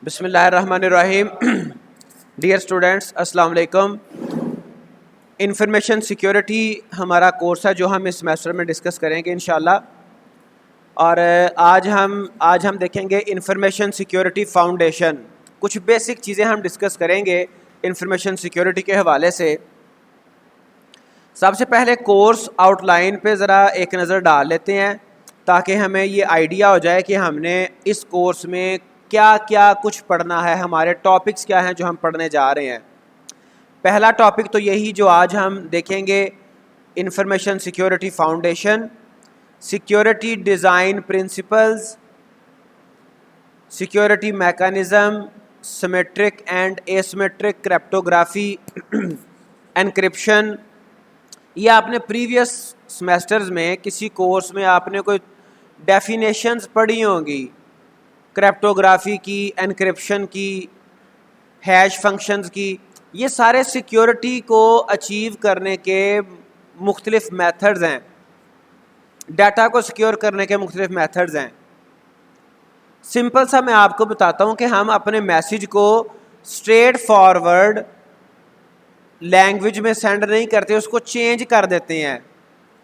بسم اللہ الرحمن الرحیم. ڈیئر اسٹوڈینٹس السلام علیکم. انفارمیشن سیکیورٹی ہمارا کورس ہے جو ہم اس سیمیسٹر میں ڈسکس کریں گے انشاءاللہ. اور آج ہم دیکھیں گے انفارمیشن سیکیورٹی فاؤنڈیشن. کچھ بیسک چیزیں ہم ڈسکس کریں گے انفارمیشن سیکیورٹی کے حوالے سے. سب سے پہلے کورس آؤٹ لائن پہ ذرا ایک نظر ڈال لیتے ہیں تاکہ ہمیں یہ آئیڈیا ہو جائے کہ ہم نے اس کورس میں کیا کیا کچھ پڑھنا ہے, ہمارے ٹاپکس کیا ہیں جو ہم پڑھنے جا رہے ہیں. پہلا ٹاپک تو یہی جو آج ہم دیکھیں گے, information security foundation, security design principles, security mechanism, symmetric and asymmetric cryptography, encryption. یہ آپ نے پریویس سیمیسٹرز میں کسی کورس میں آپ نے کوئی ڈیفینیشنز پڑھی ہوں گی, کرپٹوگرافی کی, انکرپشن کی, ہیش فنکشنز کی. یہ سارے سیکیورٹی کو اچیو کرنے کے مختلف میتھڈز ہیں, ڈیٹا کو سیکیور کرنے کے مختلف میتھڈز ہیں. سمپل سا میں آپ کو بتاتا ہوں کہ ہم اپنے میسیج کو اسٹریٹ فارورڈ لینگویج میں سینڈ نہیں کرتے, اس کو چینج کر دیتے ہیں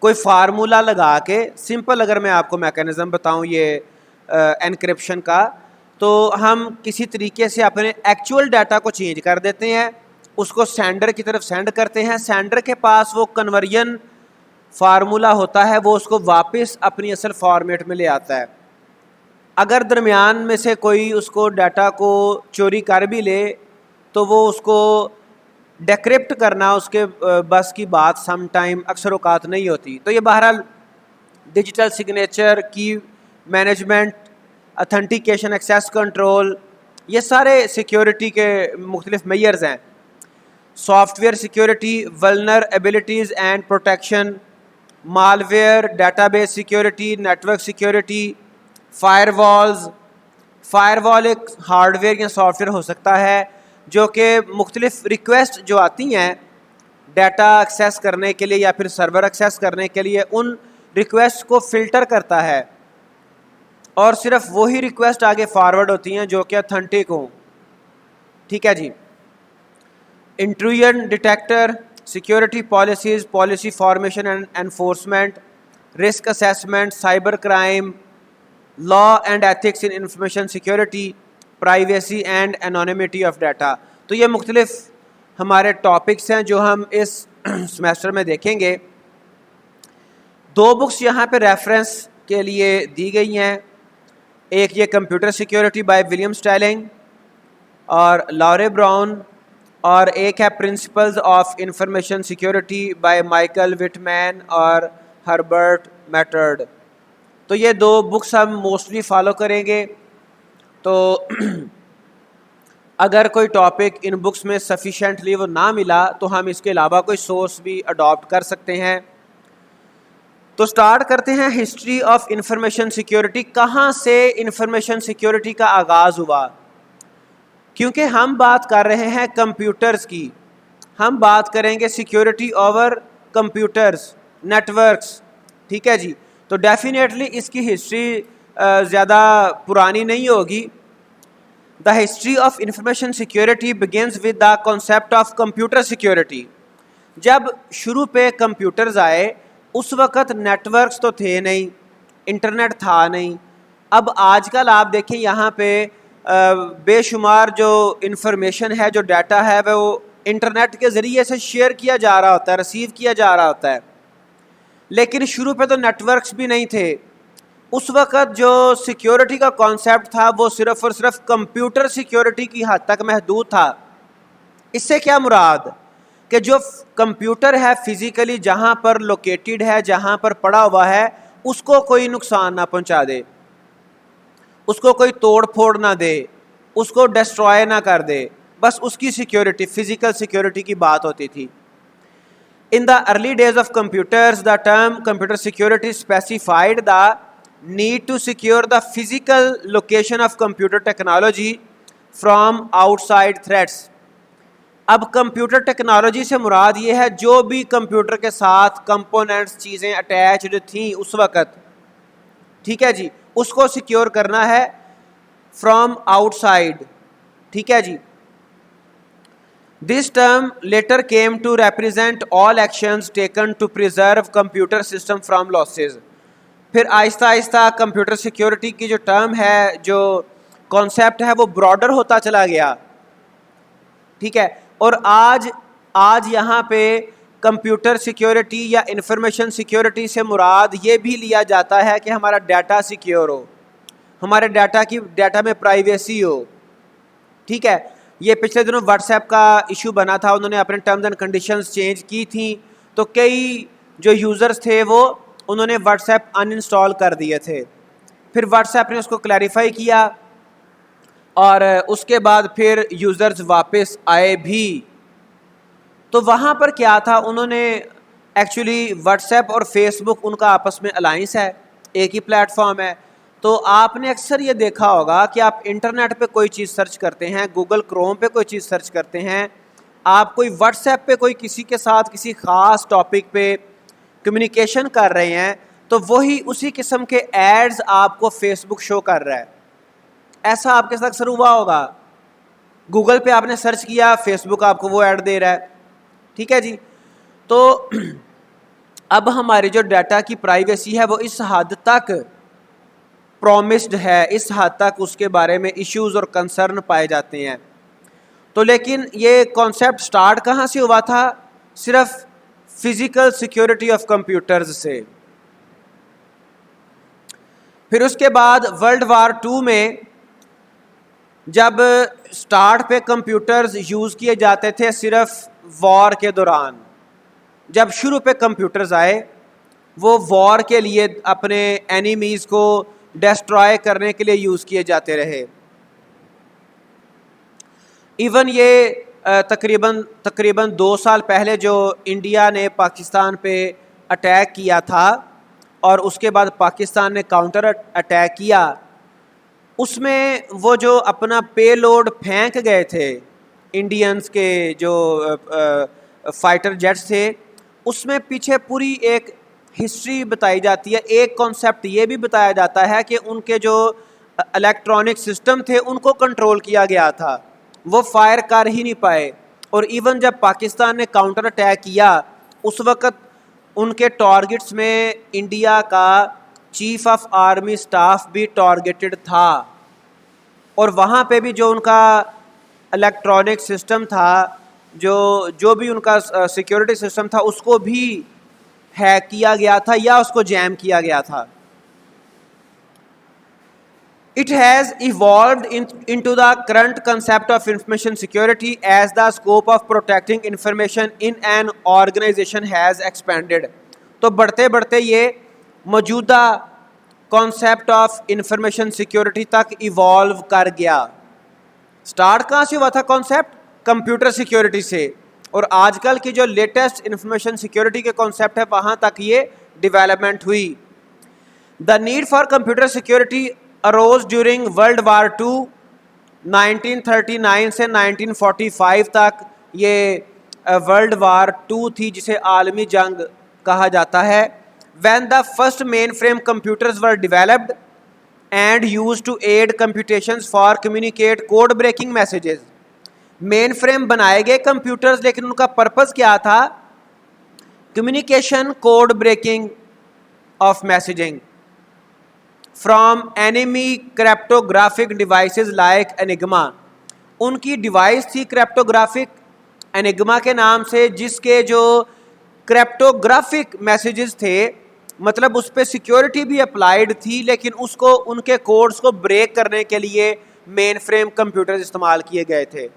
کوئی فارمولا لگا کے. سمپل اگر میں آپ کو میکانزم بتاؤں یہ انکرپشن کا, تو ہم کسی طریقے سے اپنے ایکچوئل ڈیٹا کو چینج کر دیتے ہیں, اس کو سینڈر کی طرف سینڈ کرتے ہیں. سینڈر کے پاس وہ کنورژن فارمولا ہوتا ہے, وہ اس کو واپس اپنی اصل فارمیٹ میں لے آتا ہے. اگر درمیان میں سے کوئی اس کو ڈیٹا کو چوری کر بھی لے تو وہ اس کو ڈیکرپٹ کرنا اس کے بس کی بات سم ٹائم اکثر اوقات نہیں ہوتی. تو یہ بہرحال digital signature, key management, authentication, access control, یہ سارے سیکیورٹی کے مختلف میئرز ہیں. Software security, vulnerabilities and protection, malware, database security, network security, firewalls. Firewall ایک ہارڈ ویئر یا سافٹ ویئر ہو سکتا ہے جو کہ مختلف ریکویسٹ جو آتی ہیں ڈیٹا ایکسیس کرنے کے لیے یا پھر سرور ایکسیس کرنے کے لیے, ان ریکویسٹ کو فلٹر کرتا ہے اور صرف وہی ریکویسٹ آگے فارورڈ ہوتی ہیں جو کہ اتھینٹک ہوں. ٹھیک ہے جی. Intrusion detector, security policies, policy formation and enforcement, risk assessment, cyber crime, law and ethics in information security, privacy and anonymity of data. تو یہ مختلف ہمارے ٹاپکس ہیں جو ہم اس سیمیسٹر میں دیکھیں گے. 2 بکس یہاں پہ ریفرنس کے لیے دی گئی ہیں. ایک یہ computer security by William Stallings اور لارے براؤن, اور ایک ہے principles of information security by Michael Whitman اور ہربرٹ میٹرڈ. تو یہ 2 بکس ہم موسٹلی فالو کریں گے. تو اگر کوئی ٹاپک ان بکس میں سفیشینٹلی وہ نہ ملا تو ہم اس کے علاوہ کوئی سورس بھی اڈاپٹ کر سکتے ہیں. تو سٹارٹ کرتے ہیں ہسٹری آف انفارمیشن سیکیورٹی. کہاں سے انفارمیشن سیکیورٹی کا آغاز ہوا؟ کیونکہ ہم بات کر رہے ہیں کمپیوٹرز کی, ہم بات کریں گے سیکیورٹی اوور کمپیوٹرز, نیٹورکس. ٹھیک ہے جی. تو ڈیفینیٹلی اس کی ہسٹری زیادہ پرانی نہیں ہوگی. The history of information security begins with the concept of computer security. جب شروع پہ کمپیوٹرز آئے اس وقت نیٹورکس تو تھے نہیں, انٹرنیٹ تھا نہیں. اب آج کل آپ دیکھیں یہاں پہ بے شمار جو انفارمیشن ہے, جو ڈیٹا ہے, وہ انٹرنیٹ کے ذریعے سے شیئر کیا جا رہا ہوتا ہے, ریسیو کیا جا رہا ہوتا ہے. لیکن شروع پہ تو نیٹ ورکس بھی نہیں تھے. اس وقت جو سیکیورٹی کا کانسیپٹ تھا وہ صرف اور صرف کمپیوٹر سیکیورٹی کی حد تک محدود تھا. اس سے کیا مراد کہ جو کمپیوٹر ہے فزیکلی جہاں پر لوکیٹڈ ہے, جہاں پر پڑا ہوا ہے, اس کو کوئی نقصان نہ پہنچا دے, اس کو کوئی توڑ پھوڑ نہ دے, اس کو ڈسٹروائے نہ کر دے. بس اس کی سیکیورٹی, فزیکل سیکیورٹی کی بات ہوتی تھی. In the early days of computers, the term computer security specified the need to secure the physical location of computer technology from outside threats. اب کمپیوٹر ٹیکنالوجی سے مراد یہ ہے جو بھی کمپیوٹر کے ساتھ کمپوننٹس, چیزیں اٹیچڈ تھیں اس وقت. ٹھیک ہے جی. اس کو سیکیور کرنا ہے فرام آؤٹ سائڈ. ٹھیک ہے جی. This term later came to represent all actions taken to preserve computer system from losses. پھر آہستہ آہستہ کمپیوٹر سیکیورٹی کی جو ٹرم ہے, جو کانسیپٹ ہے, وہ براڈر ہوتا چلا گیا. ٹھیک ہے, اور آج یہاں پہ کمپیوٹر سیکیورٹی یا انفارمیشن سیکیورٹی سے مراد یہ بھی لیا جاتا ہے کہ ہمارا ڈیٹا سیکیور ہو, ہمارے ڈیٹا میں پرائیویسی ہو. ٹھیک ہے, یہ پچھلے دنوں واٹس ایپ کا ایشو بنا تھا, انہوں نے اپنے ٹرمز اینڈ کنڈیشنز چینج کی تھیں, تو کئی جو یوزرز تھے وہ انہوں نے واٹس ایپ ان انسٹال کر دیے تھے. پھر واٹس ایپ نے اس کو کلیریفائی کیا, اور اس کے بعد پھر یوزرز واپس آئے بھی. تو وہاں پر کیا تھا, انہوں نے ایکچولی واٹس ایپ اور فیس بک ان کا آپس میں الائنس ہے, ایک ہی پلیٹ فارم ہے. تو آپ نے اکثر یہ دیکھا ہوگا کہ آپ انٹرنیٹ پہ کوئی چیز سرچ کرتے ہیں, گوگل کروم پہ کوئی چیز سرچ کرتے ہیں, آپ کوئی واٹس ایپ پہ کوئی کسی کے ساتھ کسی خاص ٹاپک پہ کمیونیکیشن کر رہے ہیں, تو وہی اسی قسم کے ایڈز آپ کو فیس بک شو کر رہا ہے. ایسا آپ کے ساتھ اکثر ہوا ہوگا, گوگل پہ آپ نے سرچ کیا, فیس بک آپ کو وہ ایڈ دے رہا ہے. ٹھیک ہے جی. تو اب ہماری جو ڈیٹا کی پرائیویسی ہے وہ اس حد تک پرومسڈ ہے, اس حد تک اس کے بارے میں ایشوز اور کنسرن پائے جاتے ہیں. تو لیکن یہ کانسیپٹ سٹارٹ کہاں سے ہوا تھا؟ صرف فزیکل سیکیورٹی آف کمپیوٹرز سے. پھر اس کے بعد ورلڈ وار 2 میں جب سٹارٹ پہ کمپیوٹرز یوز کیے جاتے تھے صرف وار کے دوران, جب شروع پہ کمپیوٹرز آئے وہ وار کے لیے اپنے اینیمیز کو ڈسٹرائے کرنے کے لیے یوز کیے جاتے رہے. ایون یہ تقریباً 2 سال پہلے جو انڈیا نے پاکستان پہ اٹیک کیا تھا اور اس کے بعد پاکستان نے کاؤنٹر اٹیک کیا, اس میں وہ جو اپنا پے لوڈ پھینک گئے تھے انڈینز کے جو فائٹر جیٹس تھے, اس میں پیچھے پوری ایک ہسٹری بتائی جاتی ہے. ایک کانسیپٹ یہ بھی بتایا جاتا ہے کہ ان کے جو الیکٹرانک سسٹم تھے ان کو کنٹرول کیا گیا تھا, وہ فائر کر ہی نہیں پائے. اور ایون جب پاکستان نے کاؤنٹر اٹیک کیا اس وقت ان کے ٹارگٹس میں انڈیا کا چیف آف آرمی سٹاف بھی ٹارگیٹڈ تھا, اور وہاں پہ بھی جو ان کا الیکٹرانک سسٹم تھا, جو بھی ان کا سیکیورٹی سسٹم تھا, اس کو بھی ہیک کیا گیا تھا یا اس کو جیم کیا گیا تھا. It has evolved into the current concept of information security as the scope of protecting information in an organization has expanded. تو بڑھتے بڑھتے یہ موجودہ کانسیپٹ آف انفارمیشن سیکیورٹی تک ایوالو کر گیا. سٹارٹ کہاں سے ہوا تھا کانسیپٹ؟ کمپیوٹر سیکیورٹی سے, اور آج کل کی جو لیٹسٹ انفارمیشن سیکیورٹی کے کانسیپٹ ہے وہاں تک یہ ڈیولپمنٹ ہوئی. The need for computer security arose during World War II 1939 سے 1945 تک. یہ ورلڈ وار 2 تھی جسے عالمی جنگ کہا جاتا ہے. when the first mainframe computers were developed and used to aid computations for communicate code breaking messages. Mainframe بنائے گئے کمپیوٹرز, لیکن ان کا پرپز کیا تھا؟ Communication code breaking of messaging from enemy cryptographic devices like Enigma. ان کی device تھی کریپٹوگرافک انگما کے نام سے, جس کے جو کریپٹوگرافک میسیجز تھے, مطلب اس پہ سیکیورٹی بھی اپلائیڈ تھی, لیکن اس کو ان کے کوڈز کو بریک کرنے کے لیے مین فریم کمپیوٹرز استعمال کیے گئے تھے.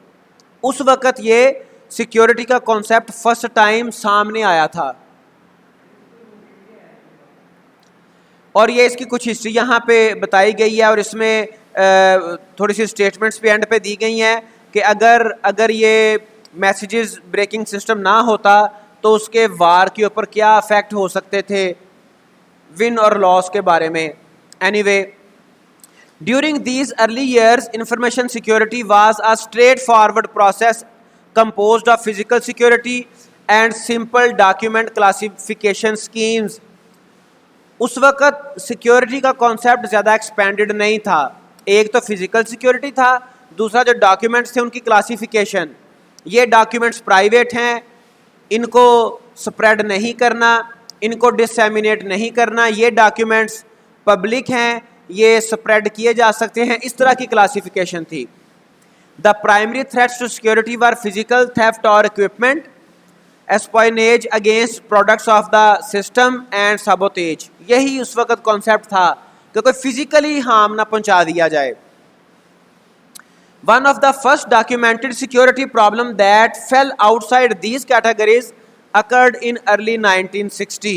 اس وقت یہ سیکیورٹی کا کانسیپٹ فرسٹ ٹائم سامنے آیا تھا. اور یہ اس کی کچھ ہسٹری یہاں پہ بتائی گئی ہے, اور اس میں تھوڑی سی اسٹیٹمنٹس بھی اینڈ پہ دی گئی ہیں کہ اگر یہ میسیجز بریکنگ سسٹم نہ ہوتا تو اس کے وار کے اوپر کیا افیکٹ ہو سکتے تھے, ون اور لاس کے بارے میں. Any way, during these early years, information security was a straightforward process composed of physical security and simple document classification schemes. اس وقت سیکیورٹی کا کانسیپٹ زیادہ ایکسپینڈڈ نہیں تھا. ایک تو فزیکل سیکیورٹی تھا, دوسرا جو ڈاکیومنٹس تھے ان کی کلاسیفیکیشن. یہ ڈاکیومنٹس پرائیویٹ ہیں, ان کو سپریڈ نہیں کرنا, ان کو ڈسیمینیٹ نہیں کرنا. یہ ڈاکیومنٹس پبلک ہیں, یہ سپریڈ کیے جا سکتے ہیں. اس طرح کی کلاسیفیکیشن تھی. The primary threats to security were physical theft اور equipment, espionage against products of the system and sabotage. یہی اس وقت کانسیپٹ تھا کہ کوئی فزیکلی ہارم نہ پہنچا دیا جائے. One of the first documented security problem that fell outside these categories occurred in early 1960.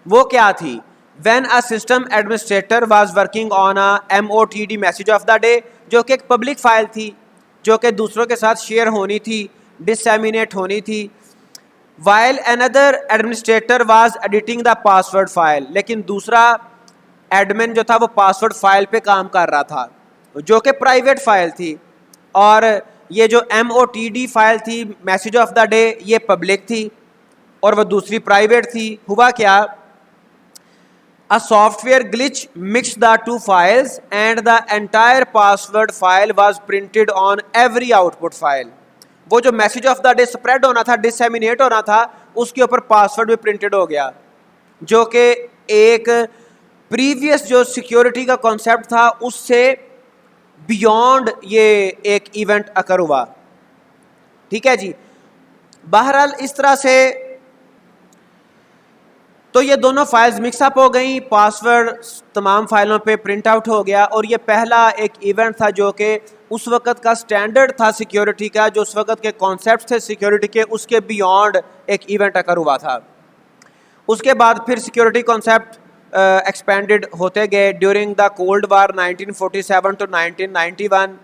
وہ کیا تھی؟ When a system administrator was working on a MOTD message of the day, جو کہ ایک پبلک فائل تھی, جو کہ دوسروں کے ساتھ شیئر ہونی تھی, ڈسیمینیٹ ہونی تھی. While another administrator was editing the password file, لیکن دوسرا ایڈمن جو تھا وہ پاسورڈ فائل پہ کام کر رہا تھا, جو کہ پرائیویٹ فائل تھی. اور یہ جو MOTD فائل تھی, میسج آف دا ڈے, یہ پبلک تھی اور وہ دوسری پرائیویٹ تھی. ہوا کیا؟ A software glitch mixed the two files and the entire password file was printed on every output file. وہ جو message of the day spread ہونا تھا, ڈسیمینیٹ ہونا تھا, اس کے اوپر پاسورڈ بھی پرنٹڈ ہو گیا, جو کہ ایک پریویس جو سیکیورٹی کا کانسیپٹ تھا اس سے بیونڈ یہ ایک ایونٹ اکر ہوا. ٹھیک ہے جی. بہرحال اس طرح سے تو یہ دونوں فائلز مکس اپ ہو گئیں, پاسورڈ تمام فائلوں پہ پرنٹ آؤٹ ہو گیا, اور یہ پہلا ایک ایونٹ تھا جو کہ اس وقت کا سٹینڈرڈ تھا سیکیورٹی کا, جو اس وقت کے کانسیپٹس تھے سیکیورٹی کے, اس کے بیونڈ ایک ایونٹ اکر ہوا تھا. اس کے بعد پھر سیکیورٹی کانسیپٹ ایکسپینڈڈ ہوتے گئے. During the cold war 1947 to 1991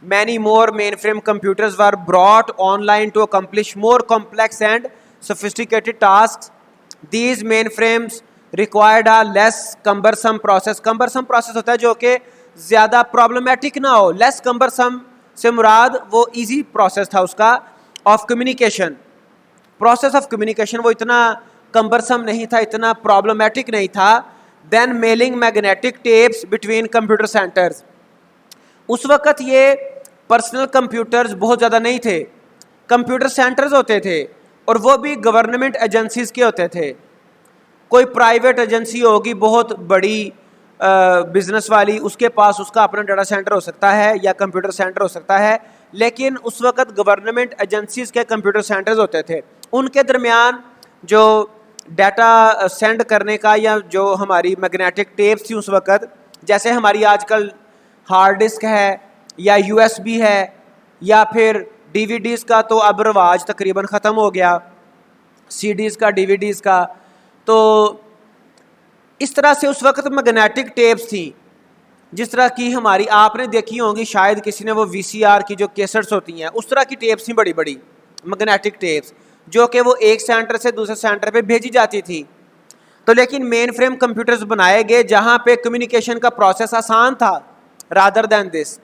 many more mainframe computers were brought online to accomplish more complex and sophisticated tasks. These mainframes required a less cumbersome process. cumbersome process ہوتا ہے جو کہ زیادہ problematic نہ ہو. less cumbersome سے مراد وہ easy process تھا اس کا of communication. Process of communication وہ اتنا cumbersome نہیں تھا, اتنا پرابلمیٹک نہیں تھا. Then mailing magnetic tapes between computer centers. اس وقت یہ پرسنل کمپیوٹرز بہت زیادہ نہیں تھے, کمپیوٹر سینٹرز ہوتے تھے, اور وہ بھی گورنمنٹ ایجنسیز کے ہوتے تھے. کوئی پرائیویٹ ایجنسی ہوگی بہت بڑی بزنس والی, اس کے پاس اس کا اپنا ڈیٹا سینٹر ہو سکتا ہے یا کمپیوٹر سینٹر ہو سکتا ہے, لیکن اس وقت گورنمنٹ ایجنسیز کے کمپیوٹر سینٹرز ہوتے تھے. ان کے درمیان جو ڈیٹا سینڈ کرنے کا یا جو ہماری میگنیٹک ٹیپس تھی اس وقت, جیسے ہماری آج کل ہارڈ ڈسک ہے یا USB ہے یا پھر DVDs کا تو اب رواج تقریباً ختم ہو گیا, CDs کا, DVDs کا. تو اس طرح سے اس وقت میگنیٹک ٹیپس تھیں, جس طرح کی ہماری آپ نے دیکھی ہوں گی شاید کسی نے, وہ VCR کی جو کیسٹس ہوتی ہیں اس طرح کی ٹیپس تھیں, بڑی بڑی میگنیٹک ٹیپس, جو کہ وہ ایک سینٹر سے دوسرے سینٹر پہ بھیجی جاتی تھی. تو لیکن مین فریم کمپیوٹرز بنائے گئے جہاں پہ کمیونیکیشن کا پروسیس آسان تھا rather than this.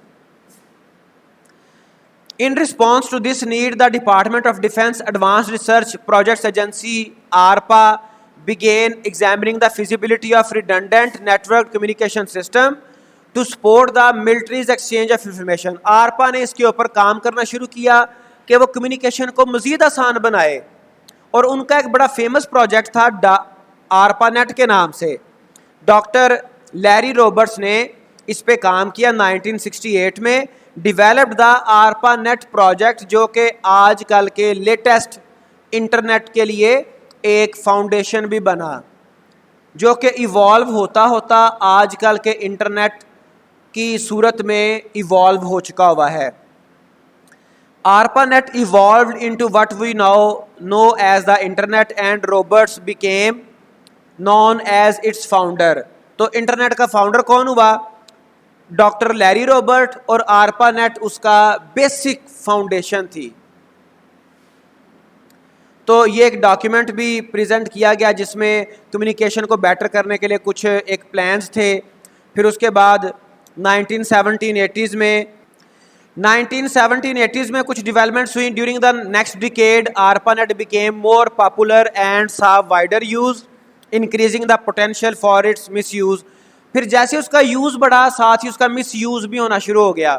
In response to this need, the Department of Defense Advanced Research Projects Agency ARPA began examining the feasibility of redundant network communication system to support the military's exchange of information. ARPA نے اس کے اوپر کام کرنا شروع کیا کہ وہ communication کو مزید آسان بنائے, اور ان کا ایک بڑا فیمس پروجیکٹ تھا ARPA نیٹ کے نام سے. ڈاکٹر لیری روبرٹس نے اس پہ کام کیا 1968 میں. Developed the ARPA net project, جو کہ آج کل کے لیٹسٹ انٹرنیٹ کے لیے ایک فاؤنڈیشن بھی بنا, جو کہ ایوالو ہوتا ہوتا آج کل کے انٹرنیٹ کی صورت میں ایوالو ہو چکا ہوا ہے. ARPANET evolved into what we now know as the internet, and Roberts became known as its founder. تو انٹرنیٹ کا فاؤنڈر کون ہوا؟ ڈاکٹر لیری روبرٹ, اور ARPANET اس کا بیسک فاؤنڈیشن تھی. تو یہ ایک ڈاکیومنٹ بھی پریزنٹ کیا گیا جس میں کمیونیکیشن کو بیٹر کرنے کے لیے کچھ ایک پلانز تھے. پھر اس کے بعد 1917-80s میں کچھ ڈیولپمنٹس ہوئی. During the next decade ARPANET became more popular and saw wider use, increasing the potential for its misuse. پھر جیسے اس کا یوز بڑھا, ساتھ ہی اس کا مس یوز بھی ہونا شروع ہو گیا.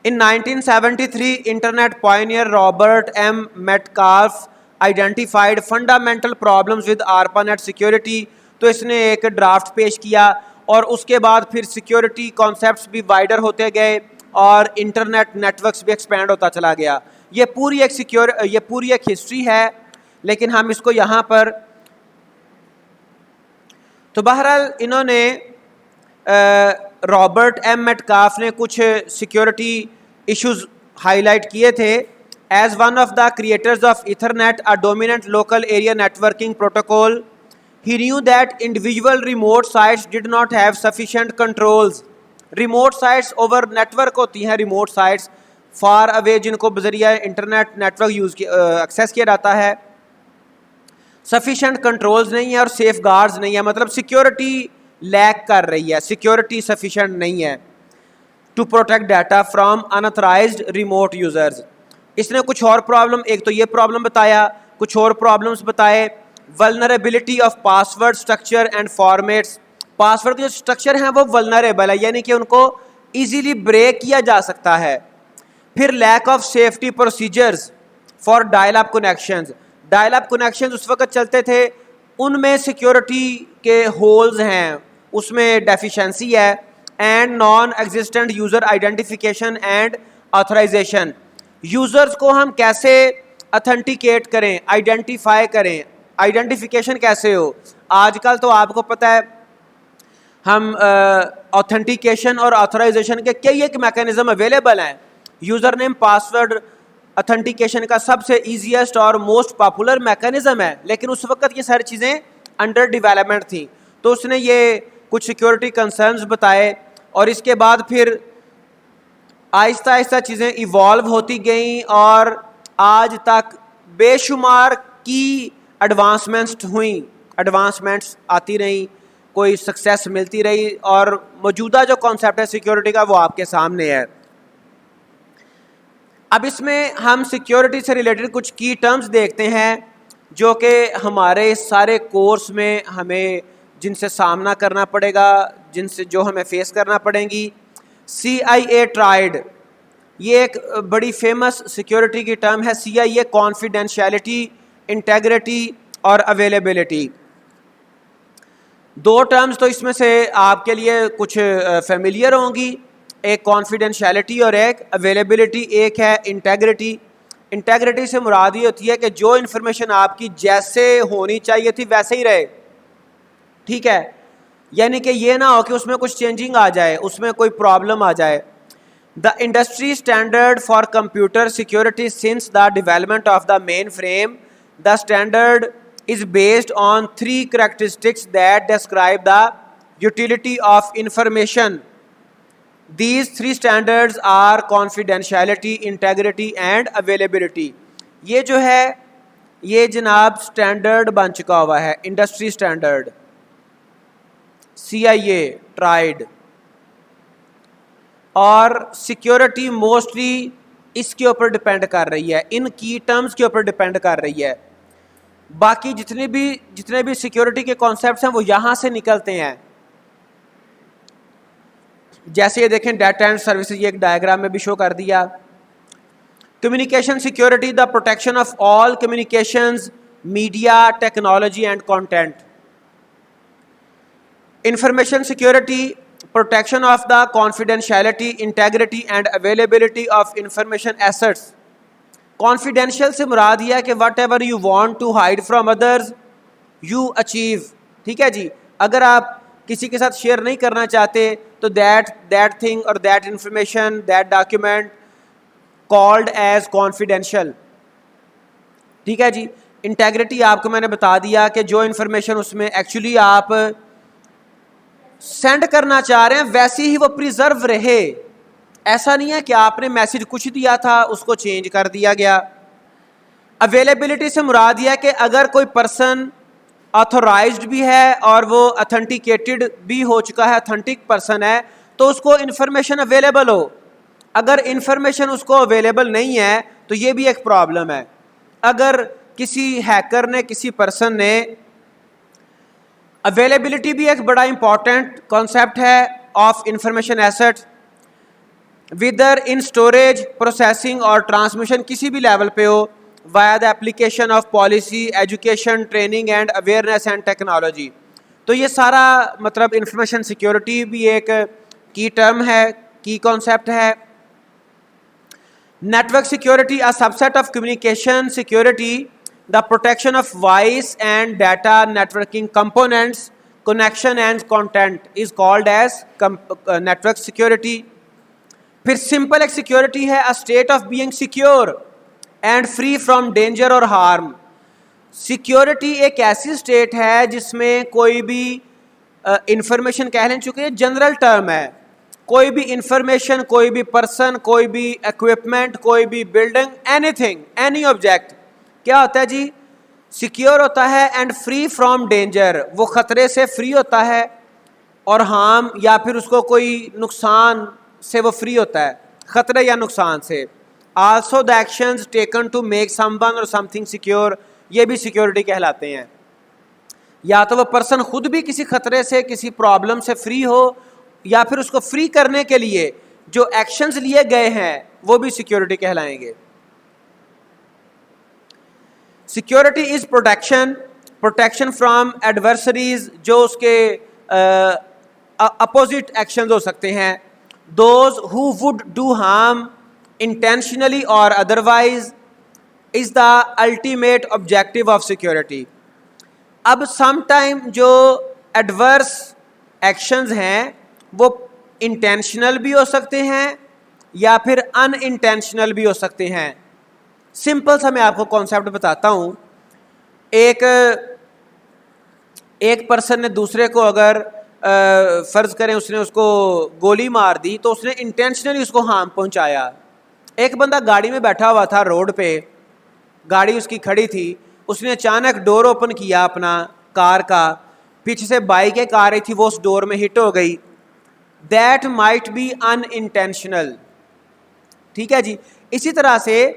In 1973, Internet pioneer Robert M. Metcalfe identified fundamental problems with ARPANET security. تو اس نے ایک ڈرافٹ پیش کیا اور اس کے بعد پھر سیکیورٹی کانسیپٹس بھی وائڈر ہوتے گئے اور انٹرنیٹ نیٹورکس بھی ایکسپینڈ ہوتا چلا گیا. یہ پوری ایک ہسٹری ہے, لیکن ہم اس کو یہاں پر تو بہرحال انہوں نے رابرٹ ایم میٹکاف نے کچھ سیکیورٹی ایشوز ہائی لائٹ کیے تھے. As one of the creators of ethernet a dominant local area networking protocol, he knew that individual remote sites did not have sufficient controls. Remote sites over network ہوتی ہیں, remote sites far away جن کو بذریعہ internet network access کیا جاتا ہے, sufficient controls نہیں ہے اور سیف گارڈز نہیں ہے, مطلب سیکیورٹی لیک کر رہی ہے, سیکیورٹی سفیشینٹ نہیں ہے to protect data from unauthorized remote users. اس نے کچھ اور پرابلم, ایک تو یہ پرابلم بتایا, کچھ اور پرابلمس بتائے. Vulnerability of password structure and formats, password کے جو اسٹرکچر ہیں وہ ولنریبل ہے, یعنی کہ ان کو ایزیلی بریک کیا جا سکتا ہے. پھر lack of safety procedures for dial up connections, dial up connections اس وقت چلتے تھے, ان میں سیکیورٹی کے ہولز ہیں, اس میں ڈیفیشنسی ہے. And non existent user identification and authorization, users کو ہم کیسے اتھینٹیکیٹ کریں, آئیڈینٹیفائی کریں, آئیڈینٹیفیکیشن کیسے ہو. آج کل تو آپ کو پتہ ہے ہم آتھینٹیکیشن اور آتھرائزیشن کے کئی ایک میکینزم اویلیبل ہیں. یوزر نیم پاسورڈ اتھینٹیکیشن کا سب سے ایزیسٹ اور موسٹ پاپولر میکینزم ہے, لیکن اس وقت یہ ساری چیزیں انڈر ڈیولپمنٹ تھیں. تو اس نے یہ کچھ سیکیورٹی کنسرنز بتائے اور اس کے بعد پھر آہستہ آہستہ چیزیں ایوالو ہوتی گئیں اور آج تک بے شمار کی ایڈوانسمنٹس آتی رہیں, کوئی سکسیس ملتی رہی, اور موجودہ جو کانسیپٹ ہے سیکیورٹی کا وہ آپ کے سامنے ہے. اب اس میں ہم سیکیورٹی سے ریلیٹڈ کچھ کی ٹرمز دیکھتے ہیں جو کہ ہمارے سارے کورس میں ہمیں جن سے سامنا کرنا پڑے گا, جن سے جو ہمیں فیس کرنا پڑیں گی. CIA ٹرائیڈ, یہ ایک بڑی فیمس سیکیورٹی کی ٹرم ہے. CIA کانفیڈینشیلٹی, انٹیگریٹی اور اویلیبلٹی. دو ٹرمز تو اس میں سے آپ کے لیے کچھ فیملیئر ہوں گی, ایک کانفیڈینشیلٹی اور ایک اویلیبلٹی. ایک ہے انٹیگریٹی. انٹیگریٹی سے مراد یہ ہوتی ہے کہ جو انفارمیشن آپ کی جیسے ہونی چاہیے تھی ویسے ہی رہے, ٹھیک ہے, یعنی کہ یہ نہ ہو کہ اس میں کچھ چینجنگ آ جائے, اس میں کوئی پرابلم آ جائے. The industry standard for computer security since the development of the mainframe, the standard is based on three characteristics that describe the utility of information. These three standards are confidentiality, integrity and availability. یہ جو ہے یہ جناب standard بن چکا ہوا ہے, industry standard CIA tried, اور security mostly اس کے اوپر ڈپینڈ کر رہی ہے, ان کی ٹرمز کے اوپر ڈپینڈ کر رہی ہے. باقی جتنے بھی سیکیورٹی کے کانسیپٹس ہیں وہ یہاں سے نکلتے ہیں. جیسے یہ دیکھیں ڈیٹا اینڈ سروسز, یہ ایک ڈائیگرام میں بھی شو کر دیا. Communication security, the protection of all communications, media, technology and content. Information security, protection of the confidentiality, integrity and availability of information assets. Confidential سے مراد یہ ہے کہ whatever you want to hide from others you achieve. ٹھیک ہے جی, اگر آپ کسی کے ساتھ شیئر نہیں کرنا چاہتے تو that thing or that information, that document called as confidential. ٹھیک ہے جی. انٹیگریٹی آپ کو میں نے بتا دیا کہ جو انفارمیشن اس میں ایکچولی آپ سینڈ کرنا چاہ رہے ہیں ویسی ہی وہ پریزرو رہے, ایسا نہیں ہے کہ آپ نے میسج کچھ دیا تھا اس کو چینج کر دیا گیا. اویلیبلٹی سے مراد یہ ہے کہ اگر کوئی پرسن آتھورائزڈ بھی ہے اور وہ اتھینٹیکیٹڈ بھی ہو چکا ہے, اتھینٹک پرسن ہے, تو اس کو انفارمیشن اویلیبل ہو. اگر انفارمیشن اس کو اویلیبل نہیں ہے تو یہ بھی ایک پرابلم ہے. اگر کسی ہیکر نے, کسی پرسن نے, اویلیبلٹی بھی ایک بڑا امپورٹنٹ کانسیپٹ ہے of information asset. whether in storage, processing اور transmission کسی بھی لیول پہ ہو, via the application of policy, education, training and awareness and technology. تو یہ سارا مطلب انفارمیشن سیکیورٹی بھی ایک کی ٹرم ہے, کی کانسیپٹ ہے. Network security, a subset of communication security, the protection of voice and data networking components, connection and content is called as network security. پھر سمپل ایک سیکیورٹی ہے, a state of being secure and free from danger or harm. Security ایک ایسی state ہے جس میں کوئی بھی انفارمیشن کہہ لیں, چونکہ یہ جنرل ٹرم ہے, کوئی بھی انفارمیشن, کوئی بھی پرسن, کوئی بھی اکوپمنٹ, کوئی بھی building, any thing, any object کیا ہوتا ہے جی, سیکیور ہوتا ہے. اینڈ فری فرام ڈینجر, وہ خطرے سے فری ہوتا ہے, اور ہارم یا پھر اس کو کوئی نقصان سے وہ فری ہوتا ہے, خطرے یا نقصان سے. Also the actions taken to make someone or some thing secure, یہ بھی سیکیورٹی کہلاتے ہیں. یا تو وہ پرسن خود بھی کسی خطرے سے, کسی پرابلم سے فری ہو, یا پھر اس کو فری کرنے کے لیے جو ایکشنز لیے گئے ہیں وہ بھی سیکیورٹی کہلائیں گے. Security is protection from adversaries, جو اس کے اپوزٹ ایکشنز ہو سکتے ہیں. Those who would do harm intentionally اور otherwise is the ultimate objective of security. اب سم ٹائم جو ایڈورس ایکشنز ہیں وہ انٹینشنل بھی ہو سکتے ہیں یا پھر ان انٹینشنل بھی ہو سکتے ہیں. سمپل سا میں آپ کو کانسیپٹ بتاتا ہوں. ایک پرسن نے دوسرے کو اگر فرض کریں اس نے اس کو گولی مار دی تو اس نے انٹینشنلی اس کو ہارم پہنچایا. ایک بندہ گاڑی میں بیٹھا ہوا تھا روڈ پہ, گاڑی اس کی کھڑی تھی, اس نے اچانک ڈور اوپن کیا اپنا کار کا, پیچھے سے بائک ایک آ رہی تھی, وہ اس ڈور میں ہٹ ہو گئی. That might be unintentional. ٹھیک ہے جی. اسی طرح سے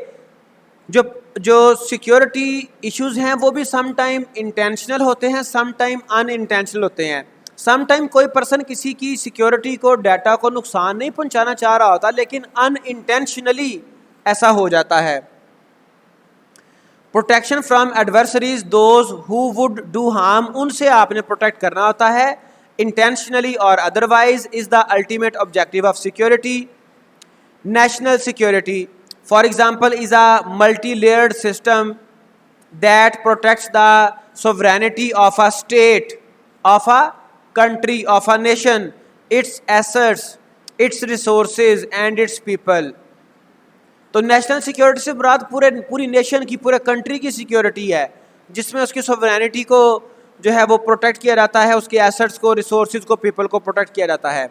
جو سیکیورٹی ایشوز ہیں وہ بھی سم ٹائم انٹینشنل ہوتے ہیں, سم ٹائم ان انٹینشنل ہوتے ہیں. سم ٹائم کوئی پرسن کسی کی سیکیورٹی کو, ڈیٹا کو نقصان نہیں پہنچانا چاہ رہا ہوتا, لیکن ان انٹینشنلی ایسا ہو جاتا ہے. Protection from adversaries, those who would do harm, ان سے آپ نے پروٹیکٹ کرنا ہوتا ہے انٹینشنلی اور otherwise, is the ultimate objective of security. National security for example is a multi layered system that protects the sovereignty of a state, of a country, of a nation, its assets, its resources and its people. تو national security سے مراد پوری nation کی, پورے country کی security ہے, جس میں اس کی سوورینٹی کو جو ہے وہ پروٹیکٹ کیا جاتا ہے, اس کے ایسٹس کو, ریسورسز کو, پیپل کو پروٹیکٹ کیا جاتا ہے.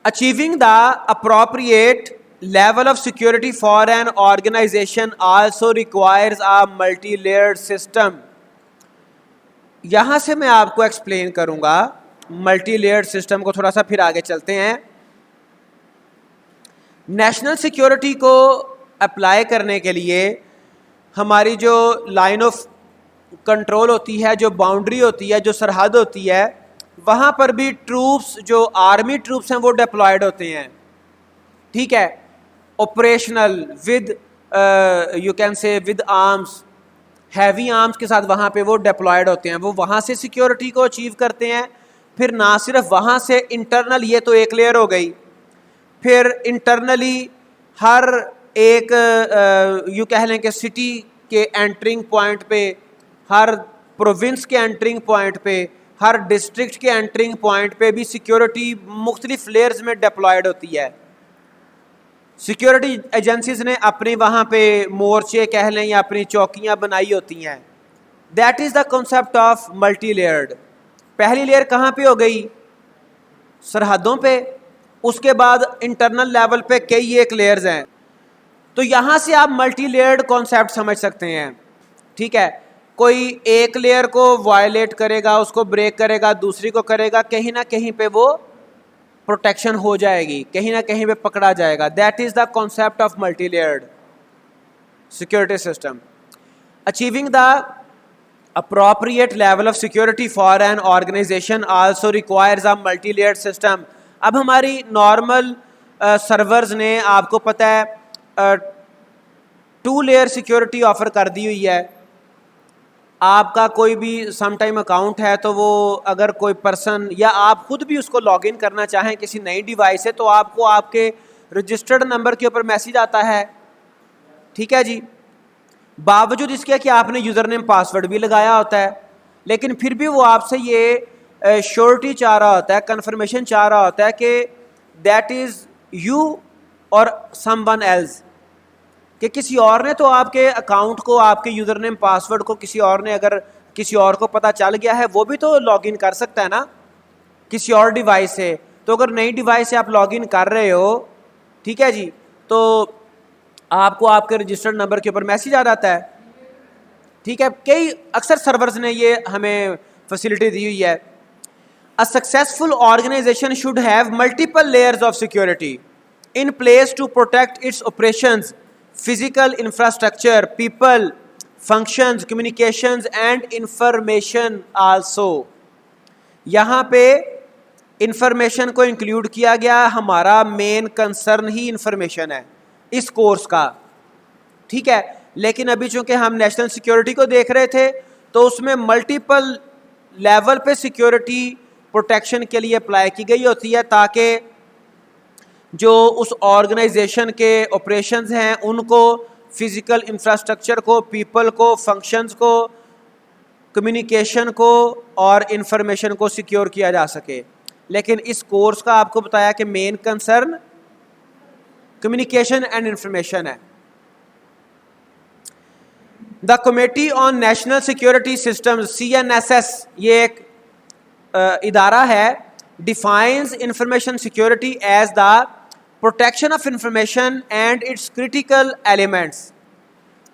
Achieving the appropriate level of security for an organization also requires a multi layered system. یہاں سے میں آپ کو ایکسپلین کروں گا ملٹی لیئرڈ سسٹم کو, تھوڑا سا پھر آگے چلتے ہیں. نیشنل سیکیورٹی کو اپلائی کرنے کے لیے ہماری جو لائن آف کنٹرول ہوتی ہے, جو باؤنڈری ہوتی ہے, جو سرحد ہوتی ہے, وہاں پر بھی ٹروپس, جو آرمی ٹروپس ہیں وہ ڈپلائیڈ ہوتے ہیں. ٹھیک ہے, operational with you can say with arms, heavy arms کے ساتھ وہاں پہ وہ ڈپلائیڈ ہوتے ہیں. وہ وہاں سے سیکیورٹی کو اچیو کرتے ہیں. پھر نہ صرف وہاں سے انٹرنل, یہ تو ایک لیئر ہو گئی, پھر انٹرنلی ہر ایک یوں کہہ لیں کہ سٹی کے انٹرنگ پوائنٹ پہ, ہر پروونس کے انٹرنگ پوائنٹ پہ, ہر ڈسٹرکٹ کے انٹرنگ پوائنٹ پہ بھی سیکیورٹی مختلف لیئرز میں ڈپلائیڈ ہوتی ہے. سیکیورٹی ایجنسیز نے اپنی وہاں پہ مورچے کہہ لیں یا اپنی چوکیاں بنائی ہوتی ہیں. That is the concept of multi Laird. پہلی لیئر کہاں پہ ہو گئی, سرحدوں پہ. اس کے بعد انٹرنل لیول پہ کئی ایک لیئرز ہیں. تو یہاں سے آپ ملٹی لیئرڈ کانسیپٹ سمجھ سکتے ہیں. ٹھیک ہے, کوئی ایک لیئر کو وائلیٹ کرے گا, اس کو بریک کرے گا, دوسری کو کرے گا, کہیں نہ کہیں پہ وہ پروٹیکشن ہو جائے گی, کہیں نہ کہیں پہ پکڑا جائے گا. That is the concept of multi layered security system. Achieving the appropriate level of security for an organization also requires a multi-layered system. اب ہماری نارمل سرورز نے آپ کو پتہ ہے 2 لیئر سیکیورٹی آفر کر دی ہوئی ہے. آپ کا کوئی بھی سم ٹائم اکاؤنٹ ہے تو وہ اگر کوئی پرسن یا آپ خود بھی اس کو لاگ ان کرنا چاہیں کسی نئی ڈیوائس سے تو آپ کو آپ کے رجسٹرڈ نمبر کے اوپر میسج آتا ہے, ٹھیک ہے جی, باوجود اس کے کہ آپ نے یوزر نیم پاسورڈ بھی لگایا ہوتا ہے, لیکن پھر بھی وہ آپ سے یہ شیورٹی چاہ رہا ہوتا ہے, کنفرمیشن چاہ رہا ہوتا ہے کہ دیٹ از یو اور سم ون ایلز, کہ کسی اور نے تو آپ کے اکاؤنٹ کو, آپ کے یوزر نیم پاسورڈ کو کسی اور نے اگر کسی اور کو پتہ چل گیا ہے وہ بھی تو لاگ ان کر سکتا ہے نا کسی اور ڈیوائس سے. تو اگر نئی ڈیوائس سے آپ لاگ ان کر رہے ہو, ٹھیک ہے جی, تو آپ کو آپ کے رجسٹرڈ نمبر کے اوپر میسج آ جاتا ہے, ٹھیک ہے. کئی اکثر سرورز نے یہ ہمیں فیسلٹی دی ہوئی ہے. A successful organization should have multiple layers of security in place to protect its operations, physical infrastructure, people, functions, communications and information also. یہاں پہ انفارمیشن کو انکلوڈ کیا گیا, ہمارا مین کنسرن ہی انفارمیشن ہے اس کورس کا, ٹھیک ہے. لیکن ابھی چونکہ ہم نیشنل سیکیورٹی کو دیکھ رہے تھے تو اس میں ملٹیپل لیول پہ سیکیورٹی پروٹیکشن کے لیے اپلائی کی گئی ہوتی ہے تاکہ جو اس آرگنائزیشن کے آپریشنز ہیں ان کو, فزیکل انفراسٹرکچر کو, پیپل کو, فنکشنز کو, کمیونیکیشن کو اور انفارمیشن کو سیکیور کیا جا سکے. لیکن اس کورس کا آپ کو بتایا کہ main concern communication and information ہے. The committee on national security systems CNSS, یہ ایک ادارہ ہے, defines information security as the protection of information and its critical elements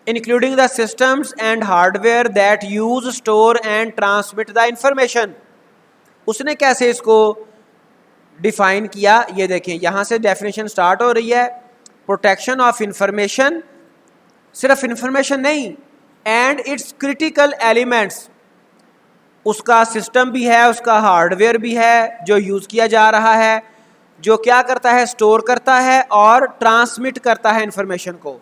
including the systems and hardware that use, store and transmit the information. اس نے کیسے اس کو define کیا یہ دیکھیں, یہاں سے ڈیفینیشن سٹارٹ ہو رہی ہے. پروٹیکشن آف انفارمیشن, صرف انفارمیشن نہیں, اینڈ اٹس کریٹیکل ایلیمنٹس, اس کا سسٹم بھی ہے, اس کا ہارڈ ویئر بھی ہے جو یوز کیا جا رہا ہے, جو کیا کرتا ہے, اسٹور کرتا ہے اور ٹرانسمٹ کرتا ہے انفارمیشن کو.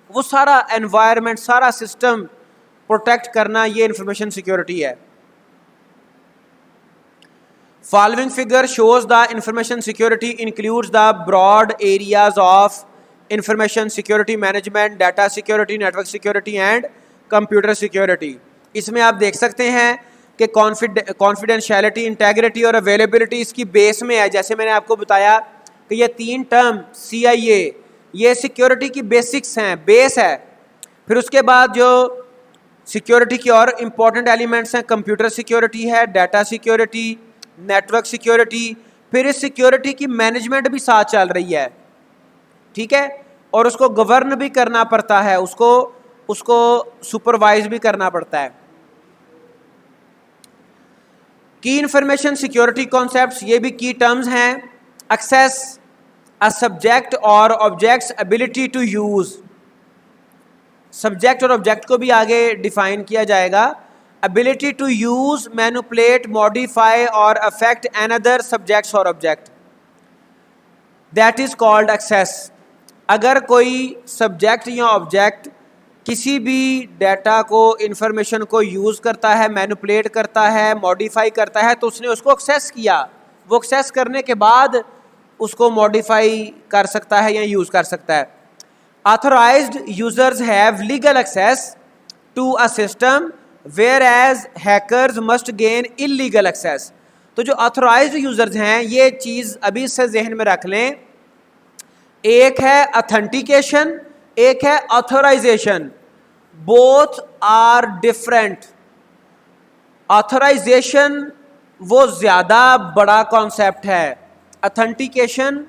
وہ سارا انوائرمنٹ, سارا سسٹم پروٹیکٹ کرنا, یہ انفارمیشن سیکیورٹی ہے. Following figure shows the information security includes the broad areas of information security management, data security, network security and computer security. اس میں آپ دیکھ سکتے ہیں کہ کانفیڈینشیلٹی, انٹیگریٹی اور اویلیبلٹی اس کی بیس میں ہے. جیسے میں نے آپ کو بتایا کہ یہ 3 ٹرم CIA یہ سیکیورٹی کی بیسکس ہیں, بیس ہے. پھر اس کے بعد جو سیکیورٹی کی اور امپورٹنٹ ایلیمنٹس ہیں, کمپیوٹر سیکیورٹی ہے, ڈیٹا سیکیورٹی, نیٹورک سیکیورٹی, پھر اس سیکیورٹی کی مینجمنٹ بھی ساتھ چل رہی ہے, ٹھیک ہے, اور اس کو گورن بھی کرنا پڑتا ہے, اس کو سپروائز بھی کرنا پڑتا ہے. کی انفارمیشن سیکیورٹی کانسیپٹس, یہ بھی کی ٹرمز ہیں. Access, a subject or object's ability to use, subject اور آبجیکٹ کو بھی آگے ڈیفائن کیا جائے گا. ability to use, manipulate, modify or affect another subjects or object, that is called access. اگر کوئی سبجیکٹ یا آبجیکٹ کسی بھی ڈیٹا کو, انفارمیشن کو یوز کرتا ہے, مینپولیٹ کرتا ہے, ماڈیفائی کرتا ہے, تو اس نے اس کو ایکسیس کیا, وہ ایکسیس کرنے کے بعد اس کو ماڈیفائی کر سکتا ہے یا یوز کر سکتا ہے. Authorized users have legal access to a system whereas hackers must gain illegal access. تو جو authorized users ہیں یہ چیز ابھی سے ذہن میں رکھ لیں, ایک ہے authentication, ایک ہے authorization. Both are different. Authorization وہ زیادہ بڑا کانسیپٹ ہے, authentication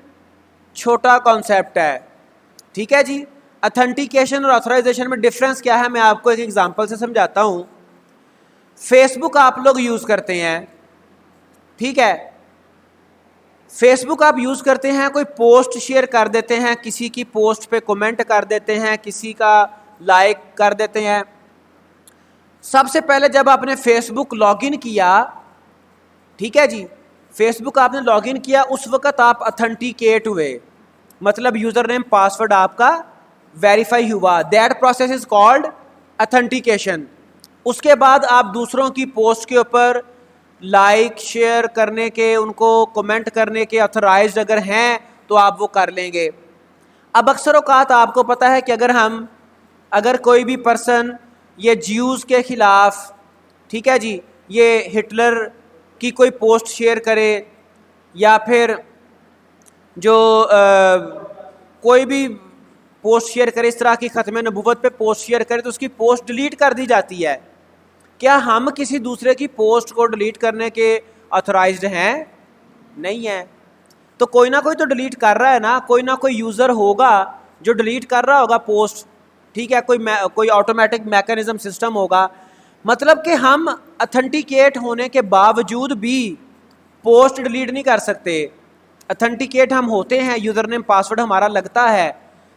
چھوٹا کانسیپٹ ہے, ٹھیک ہے جی. authentication اور authorization میں ڈفرینس کیا ہے, میں آپ کو ایک ایگزامپل سے سمجھاتا ہوں. فیس بک آپ لوگ یوز کرتے ہیں, ٹھیک ہے, فیس بک آپ یوز کرتے ہیں, کوئی پوسٹ شیئر کر دیتے ہیں, کسی کی پوسٹ پہ کومنٹ کر دیتے ہیں, کسی کا لائک کر دیتے ہیں. سب سے پہلے جب آپ نے فیس بک لاگ ان کیا, ٹھیک ہے جی, فیس بک آپ نے لاگ ان کیا اس وقت آپ اتھینٹیکیٹ ہوئے, مطلب یوزر نیم پاسورڈ آپ کا ویریفائی ہوا, that process is called authentication. اس کے بعد آپ دوسروں کی پوسٹ کے اوپر لائک شیئر کرنے کے, ان کو کمنٹ کرنے کے اتھرائزڈ اگر ہیں تو آپ وہ کر لیں گے. اب اکثر اوقات آپ کو پتہ ہے کہ اگر کوئی بھی پرسن یہ جیوز کے خلاف, ٹھیک ہے جی, یہ ہٹلر کی کوئی پوسٹ شیئر کرے یا پھر جو کوئی بھی پوسٹ شیئر کرے, اس طرح کی ختم نبوت پہ پوسٹ شیئر کرے تو اس کی پوسٹ ڈیلیٹ کر دی جاتی ہے. کیا ہم کسی دوسرے کی پوسٹ کو ڈیلیٹ کرنے کے آتھورائزڈ ہیں؟ نہیں ہیں. تو کوئی نہ کوئی تو ڈیلیٹ کر رہا ہے نا, کوئی نہ کوئی یوزر ہوگا جو ڈیلیٹ کر رہا ہوگا پوسٹ, ٹھیک ہے, کوئی آٹومیٹک میکانزم سسٹم ہوگا. مطلب کہ ہم اتھینٹیکیٹ ہونے کے باوجود بھی پوسٹ ڈیلیٹ نہیں کر سکتے. اتھینٹیکیٹ ہم ہوتے ہیں, یوزر نیم پاسورڈ ہمارا لگتا ہے,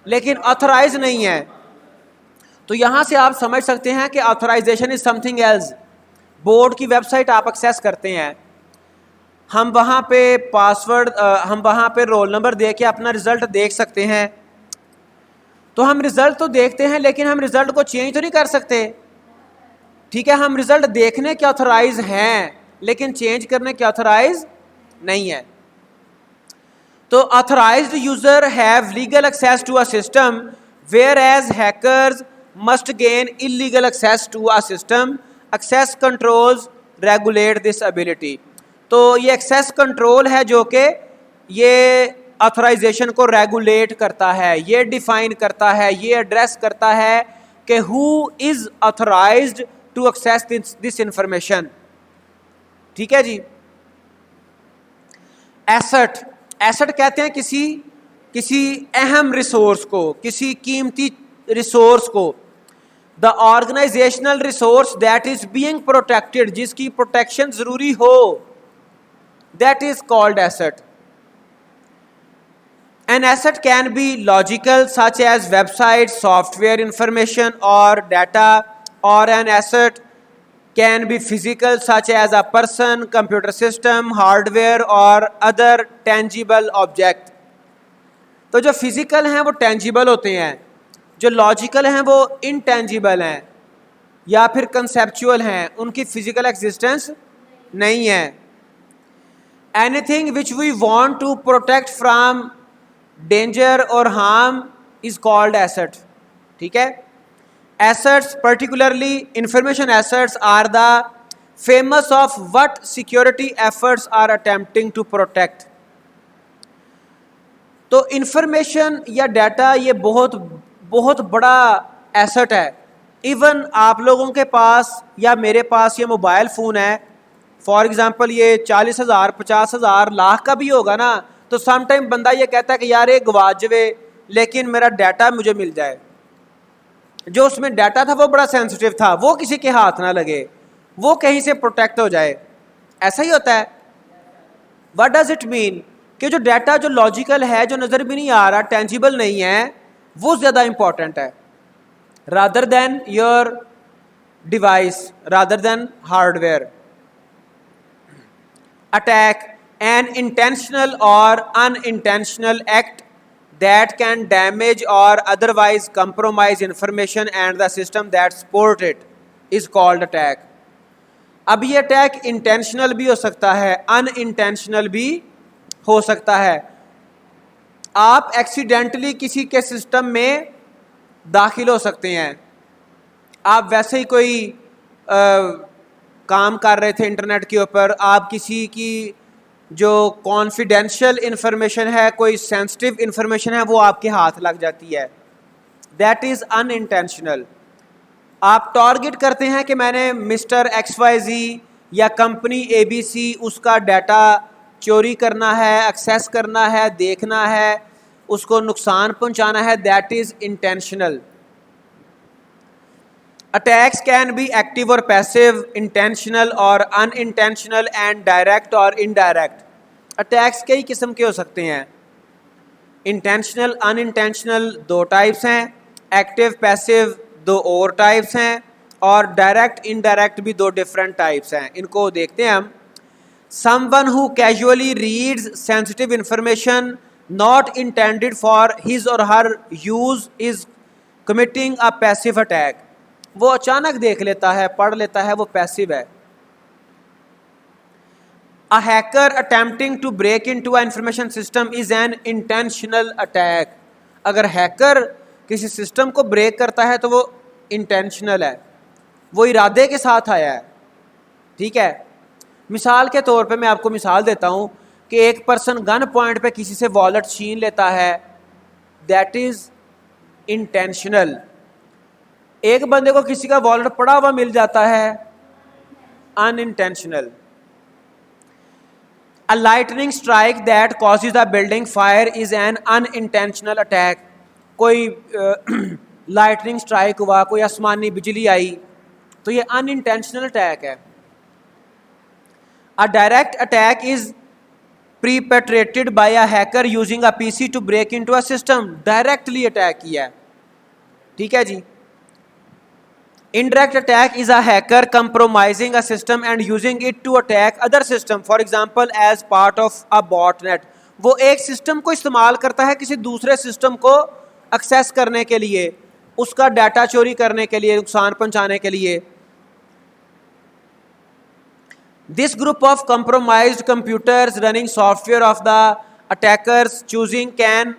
لیکن آتھورائز نہیں ہے. تو یہاں سے آپ سمجھ سکتے ہیں کہ آتھورائزیشن از سم تھنگ ایلس. بورڈ کی ویب سائٹ آپ ایکسیس کرتے ہیں, ہم وہاں پہ پاسورڈ, ہم وہاں پہ رول نمبر دے کے اپنا رزلٹ دیکھ سکتے ہیں. تو ہم رزلٹ تو دیکھتے ہیں لیکن ہم رزلٹ کو چینج تو نہیں کر سکتے, ٹھیک ہے. ہم رزلٹ دیکھنے کے آتھورائز ہیں لیکن چینج کرنے کے آتھورائز نہیں ہے. تو authorized user have legal access to a system whereas hackers must gain illegal access to a system. Access controls regulate this ability. تو یہ access control ہے جو کہ یہ authorization کو ریگولیٹ کرتا ہے, یہ ڈیفائن کرتا ہے, یہ ایڈریس کرتا ہے کہ who is authorized to access this information. ٹھیک ہے جی. ایسٹ کہتے ہیں کسی اہم ریسورس کو, کسی قیمتی ریسورس کو. The organizational resource that is being protected, جس کی پروٹیکشن ضروری ہو, that is called asset. An asset can be logical such as website, software information or data, or an asset can be physical such as a person, computer system, hardware or other tangible object. تو جو physical ہیں وہ tangible ہوتے ہیں, جو logical ہیں وہ intangible ہیں یا پھر کنسیپچول ہیں, ان کی فزیکل ایگزسٹنس نہیں ہے. Anything which we want to protect from danger or harm is called asset. ٹھیک ہے. Assets, particularly information assets, are the famous of what security efforts are attempting to protect. تو information یا data یہ بہت بڑا asset ہے. Even آپ لوگوں کے پاس یا میرے پاس یہ موبائل فون ہے, فار ایگزامپل یہ 40,000 50,000 لاکھ کا بھی ہوگا نا, تو سم ٹائم بندہ یہ کہتا ہے کہ یار یہ گواچ جائے لیکن میرا ڈیٹا مجھے مل جائے. جو اس میں ڈیٹا تھا وہ بڑا سینسٹیو تھا, وہ کسی کے ہاتھ نہ لگے, وہ کہیں سے پروٹیکٹ ہو جائے. ایسا ہی ہوتا ہے. واٹ ڈز اٹ مین کہ جو ڈیٹا جو لاجیکل ہے, جو نظر بھی نہیں آ رہا, ٹینجیبل نہیں ہے, وہ زیادہ امپورٹنٹ ہے rather than your device, rather than hard where. Attack, an intentional or unintentional act that can damage or otherwise compromise information and the system that support it is called attack. اب یہ attack intentional بھی ہو سکتا ہے, ان intentional بھی ہو سکتا ہے. آپ accidentally کسی کے سسٹم میں داخل ہو سکتے ہیں, آپ ویسے ہی کوئی کام کر رہے تھے انٹرنیٹ کے اوپر, آپ کسی کی جو کانفیڈینشیل انفارمیشن ہے, کوئی سینسٹیو انفارمیشن ہے, وہ آپ کے ہاتھ لگ جاتی ہے, دیٹ از ان انٹینشنل. آپ ٹارگٹ کرتے ہیں کہ میں نے مسٹر ایکس وائی زی یا کمپنی اے بی سی, اس کا ڈیٹا چوری کرنا ہے, ایکسیس کرنا ہے, دیکھنا ہے, اس کو نقصان پہنچانا ہے, that is intentional. Attacks can be active or passive, intentional or unintentional and direct or indirect. Attacks کئی قسم کے ہو سکتے ہیں. Intentional, unintentional دو ٹائپس ہیں, active, passive دو اور ٹائپس ہیں, اور direct, indirect بھی دو ڈفرینٹ ٹائپس ہیں. ان کو دیکھتے ہیں ہم. someone who casually reads sensitive information not intended for his or her use is committing a passive attack. وہ اچانک دیکھ لیتا ہے, پڑھ لیتا ہے, وہ پیسو ہے. A hacker attempting to break into an information system is an intentional attack. اگر ہیکر کسی سسٹم کو بریک کرتا ہے تو وہ انٹینشنل ہے, وہ ارادے کے ساتھ آیا ہے. ٹھیک ہے, مثال کے طور پہ میں آپ کو مثال دیتا ہوں کہ ایک پرسن گن پوائنٹ پہ کسی سے والٹ چھین لیتا ہے, دیٹ از انٹینشنل. ایک بندے کو کسی کا والٹ پڑا ہوا مل جاتا ہے, ان intentional. A lightning strike that causes a building fire is an unintentional attack. کوئی لائٹنگ اسٹرائک ہوا, کوئی آسمانی بجلی آئی, تو یہ unintentional attack ہے. A direct attack is perpetrated by a hacker using a PC to break into a system. Directly attack کیا ہے. ٹھیک ہے جی. Indirect attack is a hacker compromising a system and using it to attack other system. For example, as part of a botnet. وہ ایک system کو استعمال کرتا ہے کسی دوسرے سسٹم کو ایکسیس کرنے کے لیے, اس کا ڈیٹا چوری کرنے کے لیے, نقصان پہنچانے کے لیے. This group of compromised computers running software of the attackers choosing can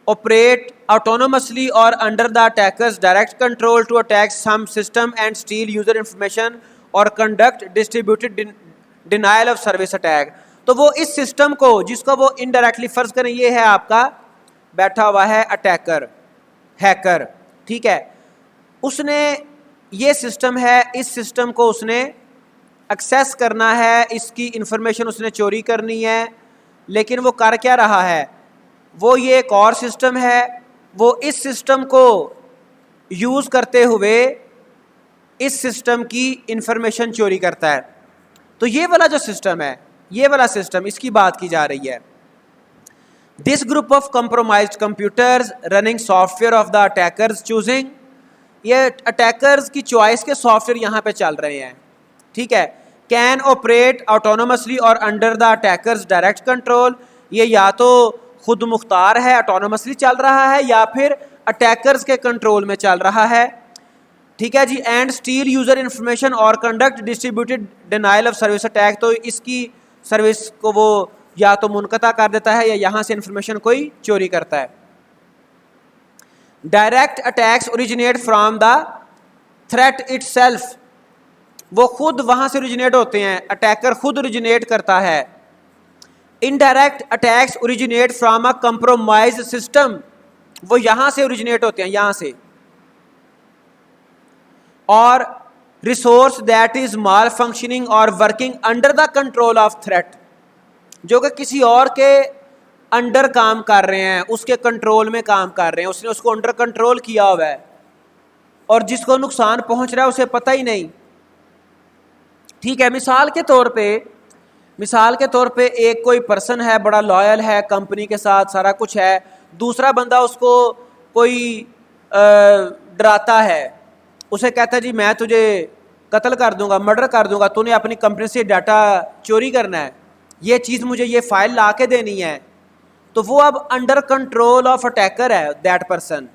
operate autonomously or under the attacker's direct control to attack some system and steal user information or conduct distributed denial of service attack. تو وہ اس system کو جس کو وہ indirectly, فرض کریں یہ ہے آپ کا بیٹھا ہوا ہے اٹیکر, ہیکر, ٹھیک ہے, اس نے یہ سسٹم ہے, اس سسٹم کو اس نے ایکسیس کرنا ہے, اس کی انفارمیشن اس نے چوری کرنی ہے, لیکن وہ کر کیا رہا ہے, وہ یہ ایک اور سسٹم ہے, وہ اس سسٹم کو یوز کرتے ہوئے اس سسٹم کی انفارمیشن چوری کرتا ہے. تو یہ والا جو سسٹم ہے, یہ والا سسٹم, اس کی بات کی جا رہی ہے. This group of compromised computers running software of the attackers choosing, یہ اٹیکرز کی چوائس کے سافٹ ویئر یہاں پہ چل رہے ہیں, ٹھیک ہے. Can operate autonomously or under the attackers direct control, یہ یا تو خود مختار ہے, اٹونومسلی چل رہا ہے, یا پھر اٹیکرز کے کنٹرول میں چل رہا ہے. ٹھیک ہے جی. اینڈ اسٹیل یوزر انفارمیشن اور conduct distributed denial of service attack, تو اس کی سروس کو وہ یا تو منقطع کر دیتا ہے یا یہاں سے انفارمیشن کوئی چوری کرتا ہے. Direct attacks originate from the threat it self, وہ خود وہاں سے اوریجنیٹ ہوتے ہیں, اٹیکر خود اوریجنیٹ کرتا ہے. Indirect attacks originate from a compromise system, وہ یہاں سے اوریجنیٹ ہوتے ہیں, یہاں سے. اور resource that is malfunctioning اور working under the control of threat, جو کہ کسی اور کے انڈر کام کر رہے ہیں, اس کے کنٹرول میں کام کر رہے ہیں, اس نے اس کو انڈر کنٹرول کیا ہوا ہے, اور جس کو نقصان پہنچ رہا ہے اسے پتہ ہی نہیں. ٹھیک ہے. مثال کے طور پہ ایک کوئی پرسن ہے, بڑا لائل ہے, کمپنی کے ساتھ سارا کچھ ہے, دوسرا بندہ اس کو کوئی ڈراتا ہے, اسے کہتا ہے جی میں تجھے قتل کر دوں گا, مرڈر کر دوں گا, تو نے اپنی کمپنی سے ڈاٹا چوری کرنا ہے, یہ چیز مجھے یہ فائل لا کے دینی ہے, تو وہ اب انڈر کنٹرول آف اٹیکر ہے دیٹ پرسن.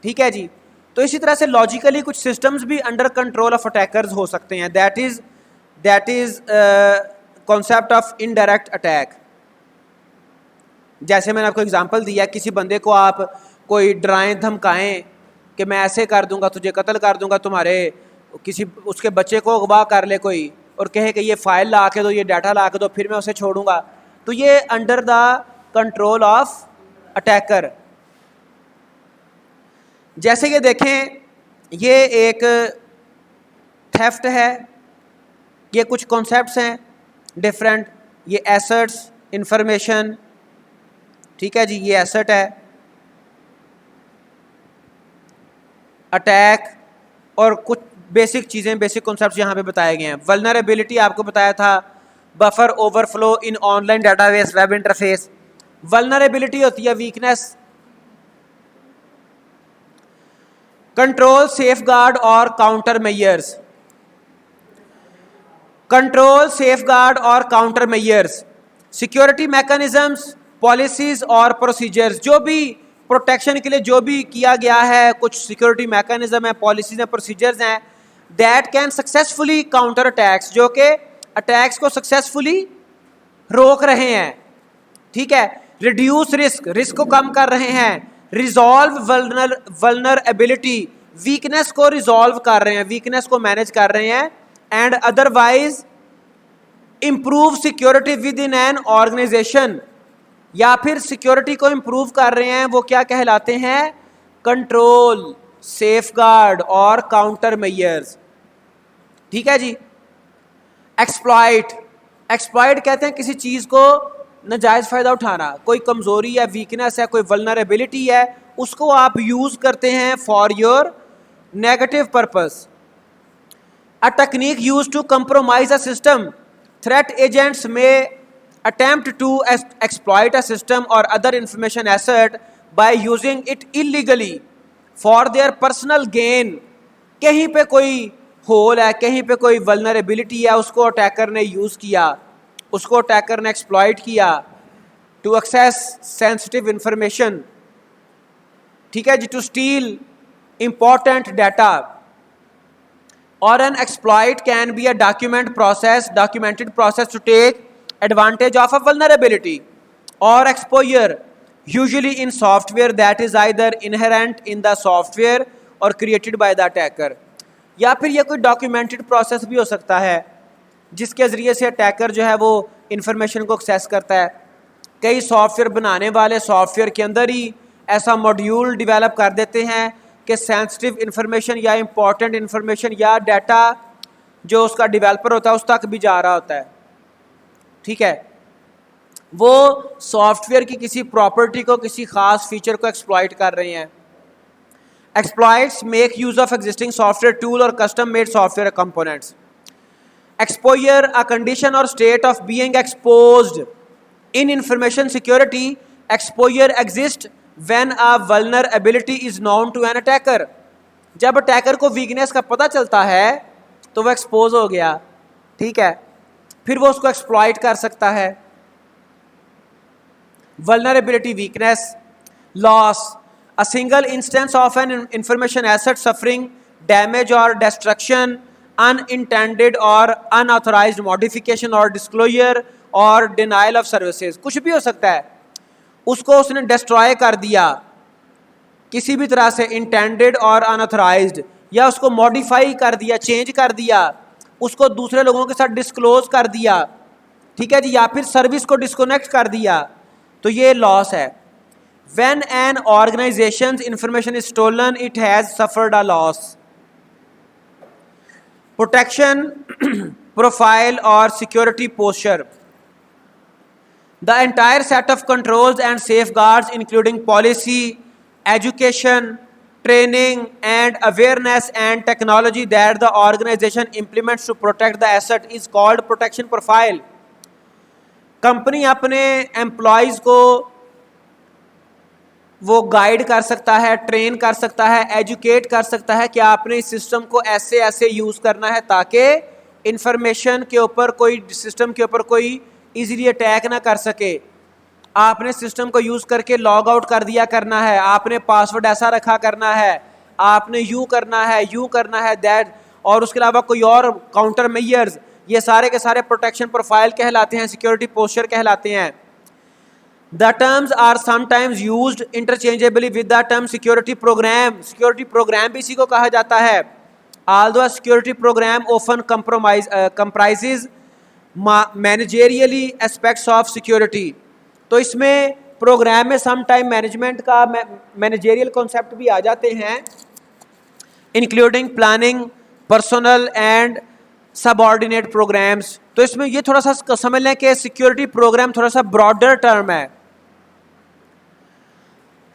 ٹھیک ہے جی. تو اسی طرح سے لاجیکلی کچھ سسٹمز بھی انڈر کنٹرول آف اٹیکرز ہو سکتے ہیں. That is concept of indirect attack. جیسے میں نے آپ کو اگزامپل دیا, کسی بندے کو آپ کوئی ڈرائیں دھمکائیں کہ میں ایسے کر دوں گا, تجھے قتل کر دوں گا, تمہارے کسی اس کے بچے کو اغوا کر لے کوئی, اور کہے کہ یہ فائل لا کے دو, یہ ڈیٹا لا کے دو, پھر میں اسے چھوڑوں گا, تو یہ under the control of attacker. جیسے کہ دیکھیں یہ ایک تھیفٹ ہے, یہ کچھ کانسیپٹس ہیں ڈفرینٹ, یہ ایسٹس, انفارمیشن, ٹھیک ہے جی, یہ ایسٹ ہے, اٹیک, اور کچھ بیسک چیزیں, بیسک کانسیپٹس یہاں پہ بتائے گئے ہیں. ولنریبلٹی آپ کو بتایا تھا, buffer overflow in online database web interface. Vulnerability ہوتی ہے ویکنیس. کنٹرول, سیف گارڈ اور countermeasures. Control, safeguard اور countermeasures, security mechanisms, policies اور پروسیجرز، جو بھی پروٹیکشن کے لیے جو بھی کیا گیا ہے، کچھ سیکورٹی میکانزم ہیں، پالیسیز ہیں، پروسیجرز ہیں، that can successfully counter attacks, جو کہ اٹیکس کو سکسیزفلی روک رہے ہیں. ٹھیک ہے. ریڈیوس رسک، رسک کو کم کر رہے ہیں. ریزالو ولنربلٹی، ویکنیس کو ریزالو کر رہے ہیں، ویکنیس کو مینج کر رہے ہیں. And otherwise improve security within an organization, یا پھر سیکورٹی کو امپروو کر رہے ہیں، وہ کیا کہلاتے ہیں؟ کنٹرول، سیف گارڈ اور کاؤنٹر میئرز. ٹھیک ہے جی. ایکسپلائٹ، ایکسپلائٹ کہتے ہیں کسی چیز کو ناجائز فائدہ اٹھانا، کوئی کمزوری ہے، ویکنیس ہے، کوئی ولنریبلٹی ہے، اس کو آپ یوز کرتے ہیں for your negative purpose. A technique used to compromise a system. Threat agents may attempt to exploit a system or other information asset by using it illegally for their personal gain. کہیں پہ کوئی whole ہے، کہیں پہ کوئی vulnerability ہے، اس کو attacker نے یوز کیا، اس کو اٹیکر نے ایکسپلائٹ کیا ٹو ایکسیس سینسٹیو انفارمیشن. ٹھیک ہے جی. To steal important data. Or an exploit can be a documented process to take advantage of a vulnerability or exposure, usually in software that is either inherent in the software or created by the attacker. یا پھر یہ کوئی documented process بھی ہو سکتا ہے جس کے ذریعے سے اٹیکر جو ہے وہ انفارمیشن کو ایکسیس کرتا ہے. کئی سافٹ ویئر بنانے والے سافٹ ویئر کے اندر ہی ایسا ماڈیول ڈیولپ کر دیتے ہیں کہ سینسٹیو انفارمیشن یا امپورٹنٹ انفارمیشن یا ڈیٹا جو اس کا ڈیولپر ہوتا ہے اس تک بھی جا رہا ہوتا ہے. ٹھیک ہے. وہ سافٹ ویئر کی کسی پراپرٹی کو، کسی خاص فیچر کو ایکسپلائٹ کر رہے ہیں. Exploits make use of existing software tool اور custom made software components. Exposure, a condition or state of being exposed. In information security, exposure exists when a vulnerability is known to an attacker. جب attacker کو weakness کا پتہ چلتا ہے تو وہ expose ہو گیا. ٹھیک ہے. پھر وہ اس کو ایکسپلائٹ کر سکتا ہے. vulnerability, weakness. Loss, a single instance of an information asset suffering damage or destruction, unintended or unauthorized modification or disclosure or denial of services. کچھ بھی ہو سکتا ہے. اس کو اس نے ڈسٹرائے کر دیا کسی بھی طرح سے، انٹینڈیڈ اور اناتھرائزڈ، یا اس کو ماڈیفائی کر دیا، چینج کر دیا، اس کو دوسرے لوگوں کے ساتھ ڈسکلوز کر دیا. ٹھیک ہے جی. یا پھر سروس کو ڈسکنیکٹ کر دیا، تو یہ لاس ہے. When an organization's information is stolen, it has suffered a loss. Protection, profile اور security posture. The entire set of controls and safeguards including policy, education, training and awareness and technology that the organization implements to protect the asset is called protection profile. Company اپنے employees کو وہ guide کر سکتا ہے، train کر سکتا ہے، educate کر سکتا ہے کہ آپ نے اس سسٹم کو ایسے ایسے یوز کرنا ہے تاکہ انفارمیشن کے اوپر کوئی، سسٹم کے اوپر کوئی ایزیلی اٹیک نہ کر سکے. آپ نے سسٹم کو یوز کر کے لاگ آؤٹ کر دیا کرنا ہے، آپ نے پاسورڈ ایسا رکھا کرنا ہے، آپ نے یوں کرنا ہے، یوں کرنا ہے، دیٹ، اور اس کے علاوہ کوئی اور کاؤنٹر میئرز. یہ سارے کے سارے پروٹیکشن پروفائل کہلاتے ہیں، سیکورٹی پوسچر کہلاتے ہیں. The terms are sometimes used interchangeably with the term security program. Security program بھی اسی کو کہا جاتا ہے. Although a security program often comprises managerially aspects of security. تو اس میں پروگرام میں سم ٹائم مینجمنٹ کا مینیجریل کانسیپٹ بھی آ جاتے ہیں، including planning, personal and subordinate programs. تو اس میں یہ تھوڑا سا سمجھ لیں کہ سیکورٹی پروگرام تھوڑا سا براڈر ٹرم ہے.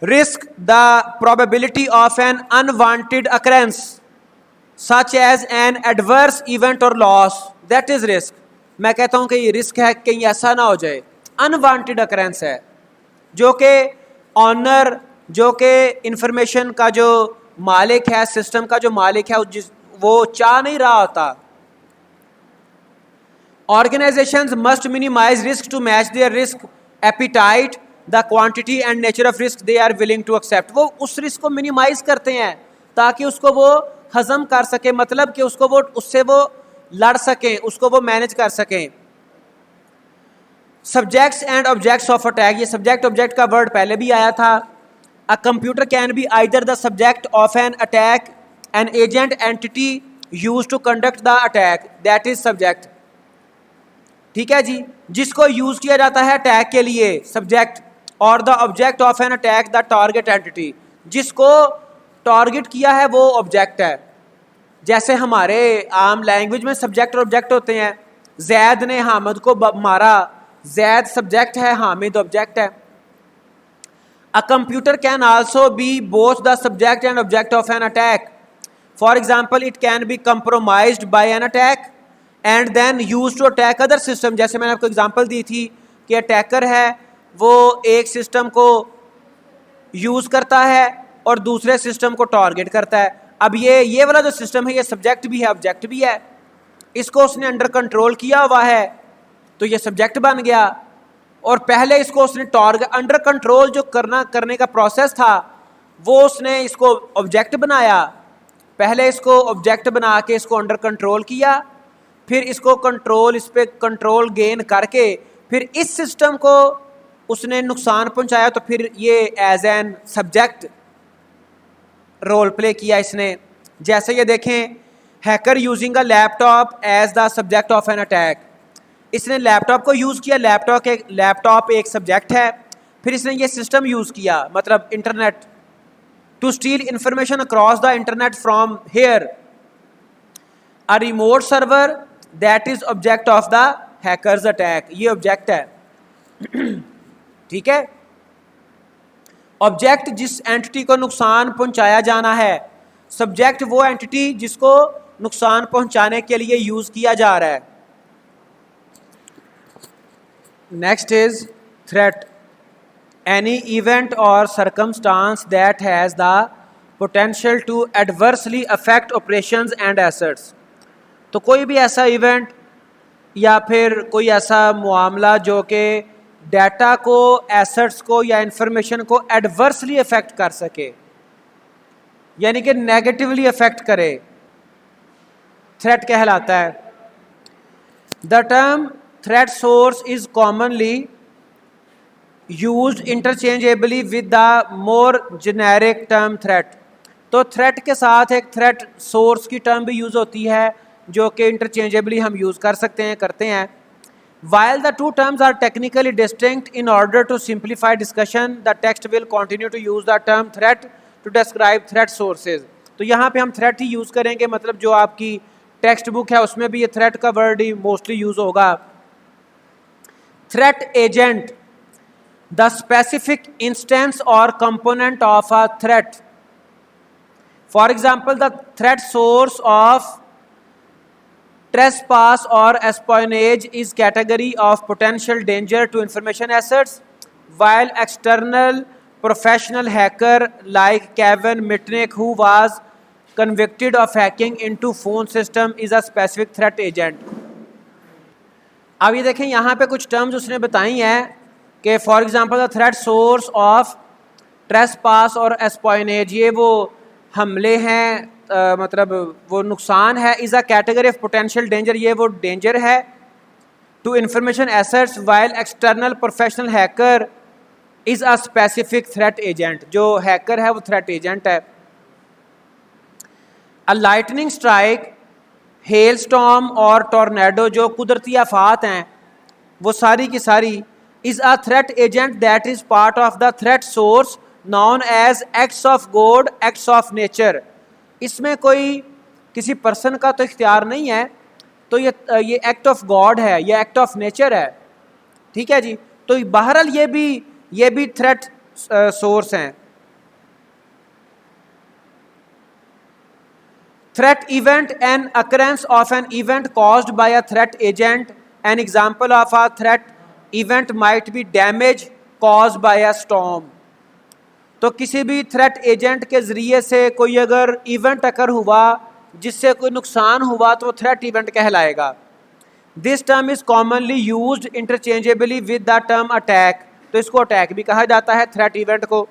Risk, the probability of an unwanted occurrence such as an adverse event or loss, that is risk. میں کہتا ہوں کہ یہ رسک ہے کہیں ایسا نہ ہو جائے. انوانٹیڈ occurrence ہے جو کہ آنر، جو کہ انفارمیشن کا جو مالک ہے، سسٹم کا جو مالک ہے وہ چاہ نہیں رہا ہوتا. Organizations must minimize risk to match their risk appetite, the quantity and nature of risk they are willing to accept. وہ اس رسک کو منیمائز کرتے ہیں تاکہ اس کو وہ ہضم کر سکیں, مطلب کہ اس کو وہ اس سے وہ لڑ سکیں, اس کو وہ مینج کر سکیں. Subjects and objects of attack, یہ سبجیکٹ آبجیکٹ کا ورڈ پہلے بھی آیا تھا. A computer can be either the subject of an attack, an agent entity used to conduct the attack, that is subject. ٹھیک ہے جی, جس کو یوز کیا جاتا ہے اٹیک کے لیے سبجیکٹ, اور the object of an attack the target entity, جس کو ٹارگیٹ کیا ہے وہ آبجیکٹ ہے. جیسے ہمارے عام لینگویج میں سبجیکٹ اور آبجیکٹ ہوتے ہیں. زید نے حامد کو مارا, زید سبجیکٹ ہے, حامد آبجیکٹ ہے. A computer can also be both the subject and object of an attack. For example, it can be compromised by an attack and then used to attack other system. جیسے میں نے آپ کو example دی تھی کہ attacker ہے وہ ایک سسٹم کو یوز کرتا ہے اور دوسرے سسٹم کو ٹارگیٹ کرتا ہے. اب یہ والا جو سسٹم ہے یہ سبجیکٹ بھی ہے آبجیکٹ بھی ہے, اس کو اس نے انڈر کنٹرول کیا ہوا ہے تو یہ سبجیکٹ بن گیا, اور پہلے اس کو اس نے انڈر کنٹرول جو کرنے کا پروسیس تھا وہ اس نے اس کو آبجیکٹ بنایا. پہلے اس کو آبجیکٹ بنا کے اس کو انڈر کنٹرول کیا, پھر اس کو اس پہ کنٹرول گین کر کے پھر اس سسٹم کو اس نے نقصان پہنچایا, تو پھر یہ as an subject role play کیا اس نے. جیسے یہ دیکھیں, hacker using a laptop as the subject of an attack, اس نے لیپ ٹاپ کو یوز کیا, لیپ ٹاپ ایک سبجیکٹ ہے, پھر اس نے یہ سسٹم یوز کیا مطلب internet, to steal information across the internet from here. A remote server that is object of the hackers attack, یہ آبجیکٹ ہے. ٹھیک ہے, آبجیکٹ جس اینٹی کو نقصان پہنچایا جانا ہے, سبجیکٹ وہ اینٹی جس کو نقصان پہنچانے کے لیے یوز کیا جا رہا ہے. Next is threat. Any event or circumstance that has the potential to adversely affect operations and assets. تو کوئی بھی ایسا ایونٹ یا پھر کوئی ایسا معاملہ جو کہ ڈیٹا کو, ایسٹس کو یا انفارمیشن کو ایڈورسلی افیکٹ کر سکے, یعنی کہ نیگیٹولی افیکٹ کرے, تھریٹ کہلاتا ہے. The term threat source is commonly used interchangeably with the more generic term threat. تو تھریٹ کے ساتھ ایک تھریٹ سورس کی ٹرم بھی یوز ہوتی ہے جو کہ انٹرچینجیبلی ہم یوز کر سکتے ہیں, کرتے ہیں. While the two terms are technically distinct, in order to simplify discussion, the text will continue to use the term threat to describe threat sources. تو یہاں پہ ہم تھریٹ ہی یوز کریں گے, مطلب جو آپ کی ٹیکسٹ بک ہے اس میں بھی یہ تھریٹ کا ورڈ ہی موسٹلی یوز ہوگا. Threat agent, the specific instance or component of a threat. For example, the threat source of trespass or espionage is category of potential danger to information assets, while external professional hacker like Kevin Mitnick, who was convicted of hacking into phone system, is a specific threat agent. اب یہ دیکھیں یہاں پہ کچھ terms اس نے بتائی ہیں کہ for example the threat source of trespass اور ایسپوائنیج, یہ وہ حملے ہیں, مطلب وہ نقصان ہے. Is a category of potential danger, یہ وہ ڈینجر ہے to information assets, while external professional hacker is a specific threat agent, جو ہیکر ہے وہ تھریٹ ایجنٹ ہے. A lightning strike, hailstorm اور ٹورنیڈو جو قدرتی آفات ہیں وہ ساری کی ساری is a threat agent that is part of the threat source known as acts of God, acts of nature. اس میں کوئی کسی پرسن کا تو اختیار نہیں ہے, تو یہ ایکٹ آف گاڈ ہے, یہ ایکٹ آف نیچر ہے. ٹھیک ہے جی, تو بہرحال یہ بھی تھریٹ سورس ہیں. Threat event, an occurrence of an event caused by a threat agent. An example of a threat event might be damage caused by a storm. تو کسی بھی تھریٹ ایجنٹ کے ذریعے سے کوئی اگر ایونٹ اکر ہوا جس سے کوئی نقصان ہوا تو وہ تھریٹ ایونٹ کہلائے گا. This term is commonly used interchangeably with the term attack. تو اس کو اٹیک بھی کہا جاتا ہے, تھریٹ ایونٹ کو.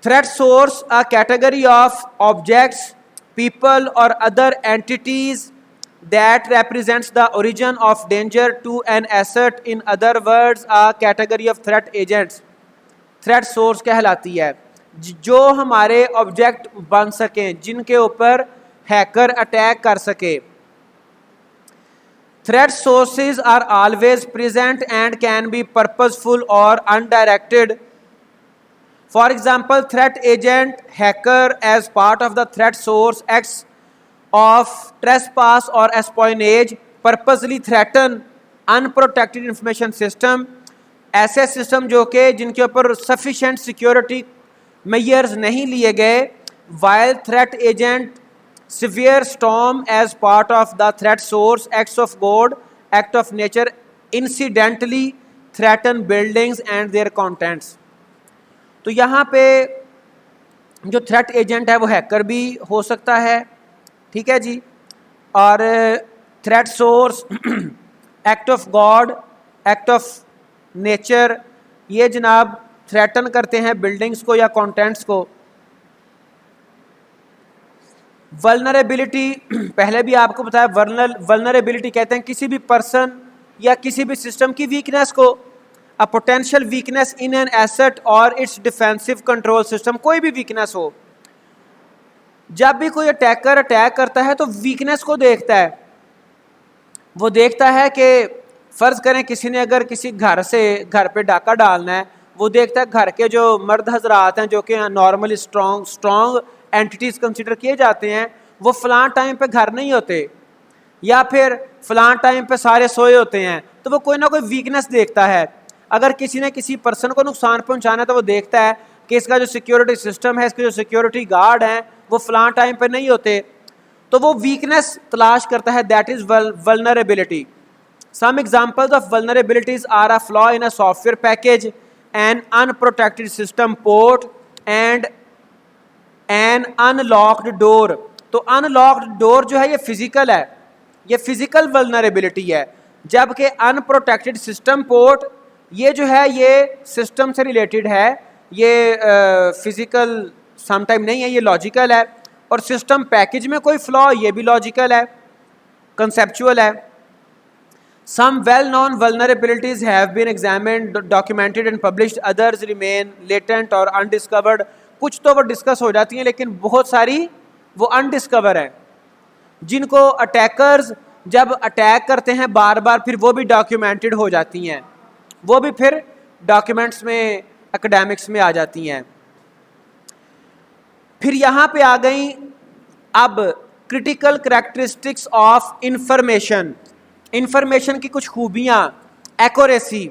Threat source a category of objects, people or other entities that represents the origin of danger to an asset. In other words, a category of threat agents. Threat source کہلاتی ہے جو ہمارے object بن سکیں, جن کے اوپر hacker attack کر سکے. Threat sources are always present and can be purposeful or undirected. For example, threat agent hacker as part of the threat source acts of trespass or espionage, purposely threaten unprotected information system. ایسے system جو کہ جن کے اوپر sufficient security measures نہیں لیے گئے, while threat agent severe storm as part of the threat source acts of God, act of nature incidentally threaten buildings and their contents. تو یہاں پہ جو تھریٹ ایجنٹ ہے وہ ہیکر بھی ہو سکتا ہے, ٹھیک ہے جی. اور threat source, act of God, act of nature, یہ جناب تھریٹن کرتے ہیں بلڈنگز کو یا کانٹینٹس کو. ولنریبلٹی, پہلے بھی آپ کو بتایا, ولنریبلٹی کہتے ہیں کسی بھی پرسن یا کسی بھی سسٹم کی ویکنیس کو. a potential weakness in an asset or its defensive control system, کوئی بھی ویکنیس ہو. جب بھی کوئی اٹیکر اٹیک کرتا ہے تو ویکنیس کو دیکھتا ہے. وہ دیکھتا ہے کہ فرض کریں کسی نے اگر کسی گھر پہ ڈاکہ ڈالنا ہے, وہ دیکھتا ہے گھر کے جو مرد حضرات ہیں جو کہ نارملی اسٹرانگ اینٹیز کنسیڈر کیے جاتے ہیں, وہ فلاں ٹائم پہ گھر نہیں ہوتے یا پھر فلاں ٹائم پہ سارے سوئے ہوتے ہیں, تو وہ کوئی نہ کوئی ویکنیس دیکھتا ہے. اگر کسی نے کسی پرسن کو نقصان پہنچانا ہے تو وہ دیکھتا ہے کہ اس کا جو سیکیورٹی سسٹم ہے, اس کے جو سیکیورٹی گارڈ ہیں وہ فلاں ٹائم پہ نہیں ہوتے, تو وہ ویکنیس تلاش کرتا ہے. That is vulnerability. Some examples of vulnerabilities are a flaw in a software package, an unprotected system port, and an unlocked door. تو unlocked door جو ہے یہ فزیکل ہے, یہ فزیکل vulnerability ہے, جبکہ unprotected system port یہ جو ہے یہ سسٹم سے ریلیٹڈ ہے, یہ فزیکل سم ٹائم نہیں ہے, یہ لاجیکل ہے. اور سسٹم پیکج میں کوئی فلا, یہ بھی لاجیکل ہے, کنسیپچول ہے. Some well-known vulnerabilities have been examined, documented and published. Others remain latent or undiscovered. کچھ تو وہ ڈسکس ہو جاتی ہیں لیکن بہت ساری وہ انڈسکور ہیں, جن کو اٹیکرز جب اٹیک کرتے ہیں بار بار پھر وہ بھی ڈاکیومنٹڈ ہو جاتی ہیں, وہ بھی پھر ڈاکیومنٹس میں اکیڈیمکس میں آ جاتی ہیں. پھر یہاں پہ آ گئیں اب critical characteristics of information. Information کی کچھ خوبیاں. Accuracy,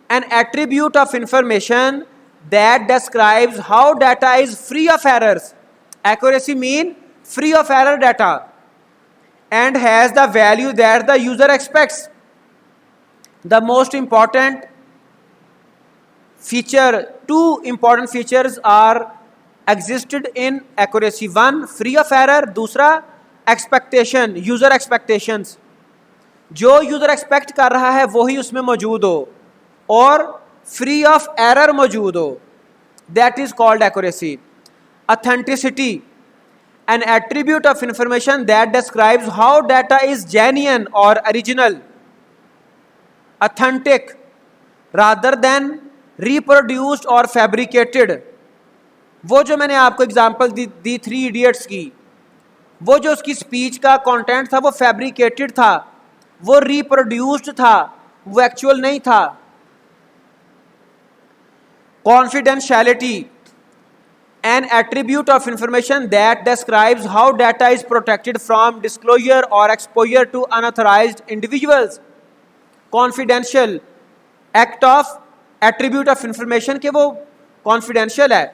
an attribute of information that describes how data is free of errors. Accuracy mean free of error data and has the value that the user expects. The most important feature, two important features are existed in accuracy. One, free of error. دوسرا expectation, user expectations. جو user expect کر رہا ہے وہی اس میں موجود ہو اور free of error موجود ہو. That is called accuracy. Authenticity, an attribute of information that describes how data is genuine or original. Authentic rather than reproduced or fabricated. وہ جو میں نے آپ کو اگزامپل دی 3 ایڈیٹس کی, وہ جو اس کی اسپیچ کا کانٹینٹ تھا وہ فیبریکیٹڈ تھا, وہ ریپروڈیوسڈ تھا, وہ ایکچوئل نہیں تھا. Confidentiality, an attribute of information that describes how data is protected from disclosure or exposure to unauthorized individuals. Confidential act of attribute of information کہ وہ confidential ہے.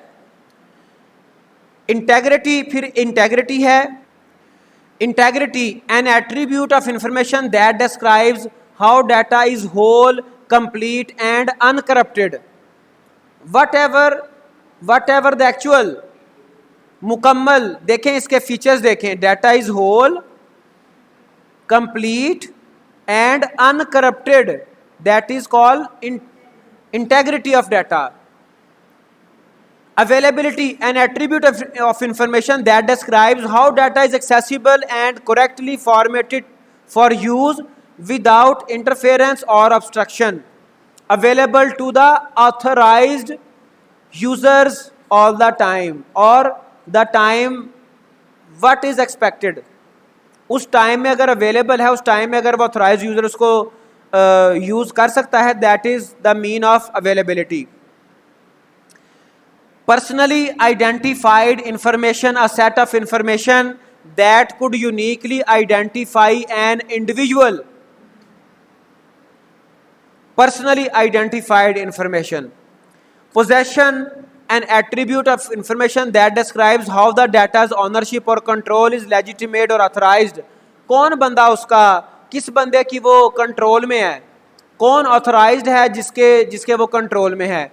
Integrity, پھر integrity ہے. Integrity, an attribute of information that describes how data is whole, complete and uncorrupted. Whatever the actual, مکمل. دیکھیں اس کے features دیکھیں. Data is whole, complete and uncorrupted, that is called integrity of data. Availability, an attribute of information that describes how data is accessible and correctly formatted for use without interference or obstruction, available to the authorized users all the time, or the time what is expected. اس time میں اگر available ہے, اس time میں اگر وہ authorise user اس کو use کر سکتا ہے, that is the mean of availability. Personally identified information, a set of information that could uniquely identify an individual. Personally identified information. Possession, an attribute of information that describes how the data's ownership or control is legitimate or authorized. کون بندہ اس کا, کس بندے کی وہ control میں ہے, کون آتھورائزڈ ہے جس کے وہ کنٹرول میں ہے.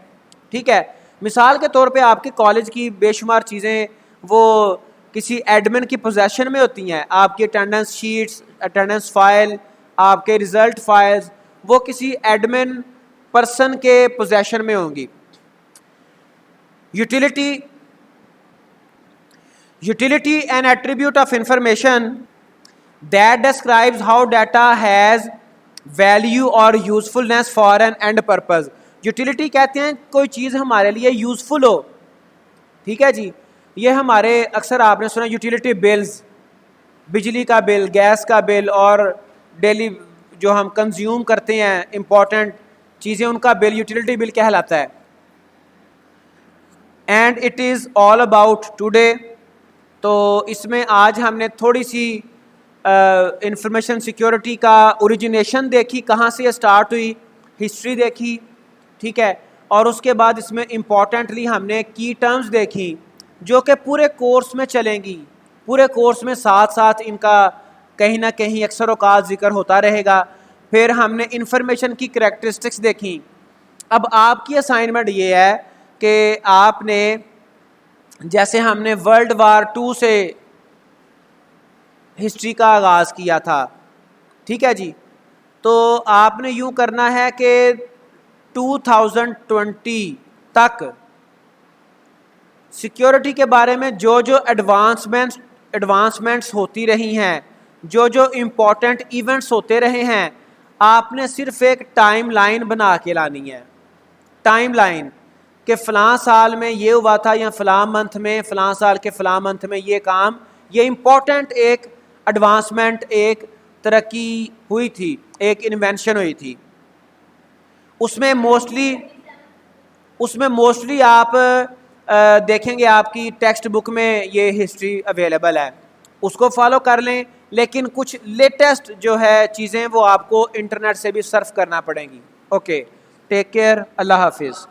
ٹھیک ہے, مثال کے طور پہ آپ کے کالج کی بے شمار چیزیں وہ کسی ایڈمن کی پوزیشن میں ہوتی ہیں. آپ کی اٹینڈنس شیٹس, اٹینڈنس فائل, آپ کے ریزلٹ فائلز, وہ کسی ایڈمن پرسن کے پوزیشن میں ہوں گی. Utility, an attribute of information that describes how data has value or usefulness for an end purpose. Utility کہتے ہیں کوئی چیز ہمارے لیے یوزفل ہو. ٹھیک ہے جی, یہ ہمارے اکثر آپ نے سنا یوٹیلیٹی بلز, بجلی کا بل, گیس کا بل, اور ڈیلی جو ہم کنزیوم کرتے ہیں امپورٹنٹ چیزیں, ان کا بل یوٹیلیٹی بل کہلاتا ہے. And it is all about today. تو اس میں آج ہم نے تھوڑی سی انفارمیشن سیکیورٹی کا اوریجنیشن دیکھی, کہاں سے یہ اسٹارٹ ہوئی, ہسٹری دیکھی. ٹھیک ہے, اور اس کے بعد اس میں امپورٹنٹلی ہم نے کی ٹرمز دیکھی جو کہ پورے کورس میں چلیں گی. پورے کورس میں ساتھ ساتھ ان کا کہیں نہ کہیں اکثر اوقات ذکر ہوتا رہے گا. پھر ہم نے انفارمیشن کی کریکٹرسٹکس دیکھی. اب آپ کی اسائنمنٹ یہ ہے کہ آپ نے, جیسے ہم نے ورلڈ وار 2 سے ہسٹری کا آغاز کیا تھا, ٹھیک ہے جی, تو آپ نے یوں کرنا ہے کہ 2020 تک سیکیورٹی کے بارے میں جو ایڈوانسمنٹس ہوتی رہی ہیں, جو امپورٹنٹ ایونٹس ہوتے رہے ہیں, آپ نے صرف ایک ٹائم لائن بنا کے لانی ہے. ٹائم لائن کہ فلاں سال میں یہ ہوا تھا, یا فلاں منتھ میں, فلاں سال کے فلاں منتھ میں یہ کام, یہ امپورٹنٹ ایک ایڈوانسمنٹ, ایک ترقی ہوئی تھی, ایک انوینشن ہوئی تھی. اس میں موسٹلی آپ دیکھیں گے آپ کی ٹیکسٹ بک میں یہ ہسٹری اویلیبل ہے, اس کو فالو کر لیں. لیکن کچھ لیٹسٹ جو ہے چیزیں وہ آپ کو انٹرنیٹ سے بھی سرف کرنا پڑیں گی. اوکے, ٹیک کیئر, اللہ حافظ.